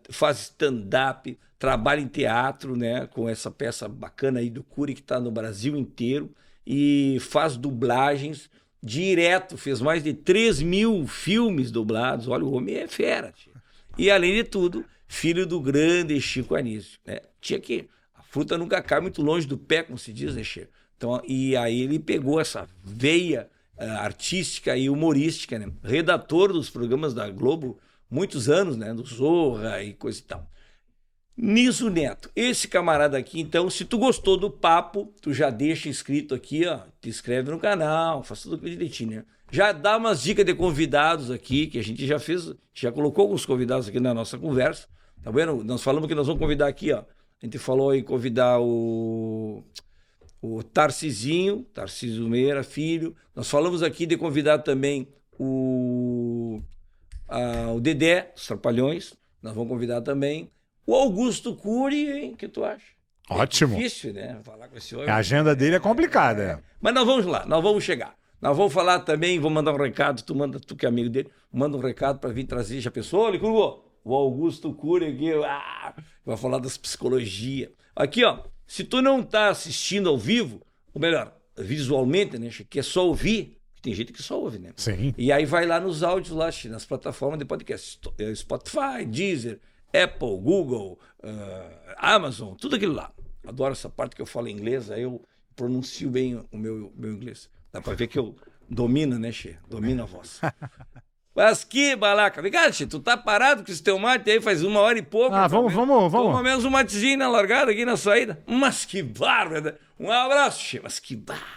faz stand-up, trabalha em teatro, né, com essa peça bacana aí do Cury, que está no Brasil inteiro, e faz dublagens direto, fez mais de 3.000 filmes dublados. Olha, o homem é fera, tia. E, além de tudo, filho do grande Chico Anísio, né? Tinha que... A fruta nunca cai muito longe do pé, como se diz, né, Chico? Então, e aí ele pegou essa veia artística e humorística, né? Redator dos programas da Globo, muitos anos, né? Do Zorra e coisa e tal. Niso Neto, esse camarada aqui, então, se tu gostou do papo, tu já deixa inscrito aqui, ó, te inscreve no canal, faz tudo direitinho, né? Já dá umas dicas de convidados aqui, que a gente já fez, já colocou alguns convidados aqui na nossa conversa, tá vendo? Nós falamos que nós vamos convidar aqui, ó, a gente falou em convidar o Tarcisinho, Tarcísio Meira, filho, nós falamos aqui de convidar também o Dedé, dos Trapalhões, nós vamos convidar também o Augusto Cury, hein? O que tu acha? Ótimo. É difícil, né? Falar com esse homem. A agenda dele é complicada. Mas nós vamos lá, nós vamos chegar. Nós vamos falar também, vou mandar um recado, tu que é amigo dele, manda um recado para vir trazer, já pensou? Olha, o Augusto Cury aqui, vai falar das psicologia. Aqui, ó, se tu não tá assistindo ao vivo, ou melhor, visualmente, né, que é só ouvir, tem gente que só ouve, né? Sim. E aí vai lá nos áudios, lá nas plataformas de podcast, Spotify, Deezer, Apple, Google, Amazon, tudo aquilo lá. Adoro essa parte que eu falo em inglês, aí eu pronuncio bem o meu inglês. Dá pra ver que eu domino, né, Che? Domino a voz. Mas que balaca. Vem cá, Che, tu tá parado com esse teu mate aí faz 1 hora e pouco. Vamos. Toma menos um matezinho na largada aqui na saída. Mas que bárbaro. Um abraço, Che. Mas que bárbaro.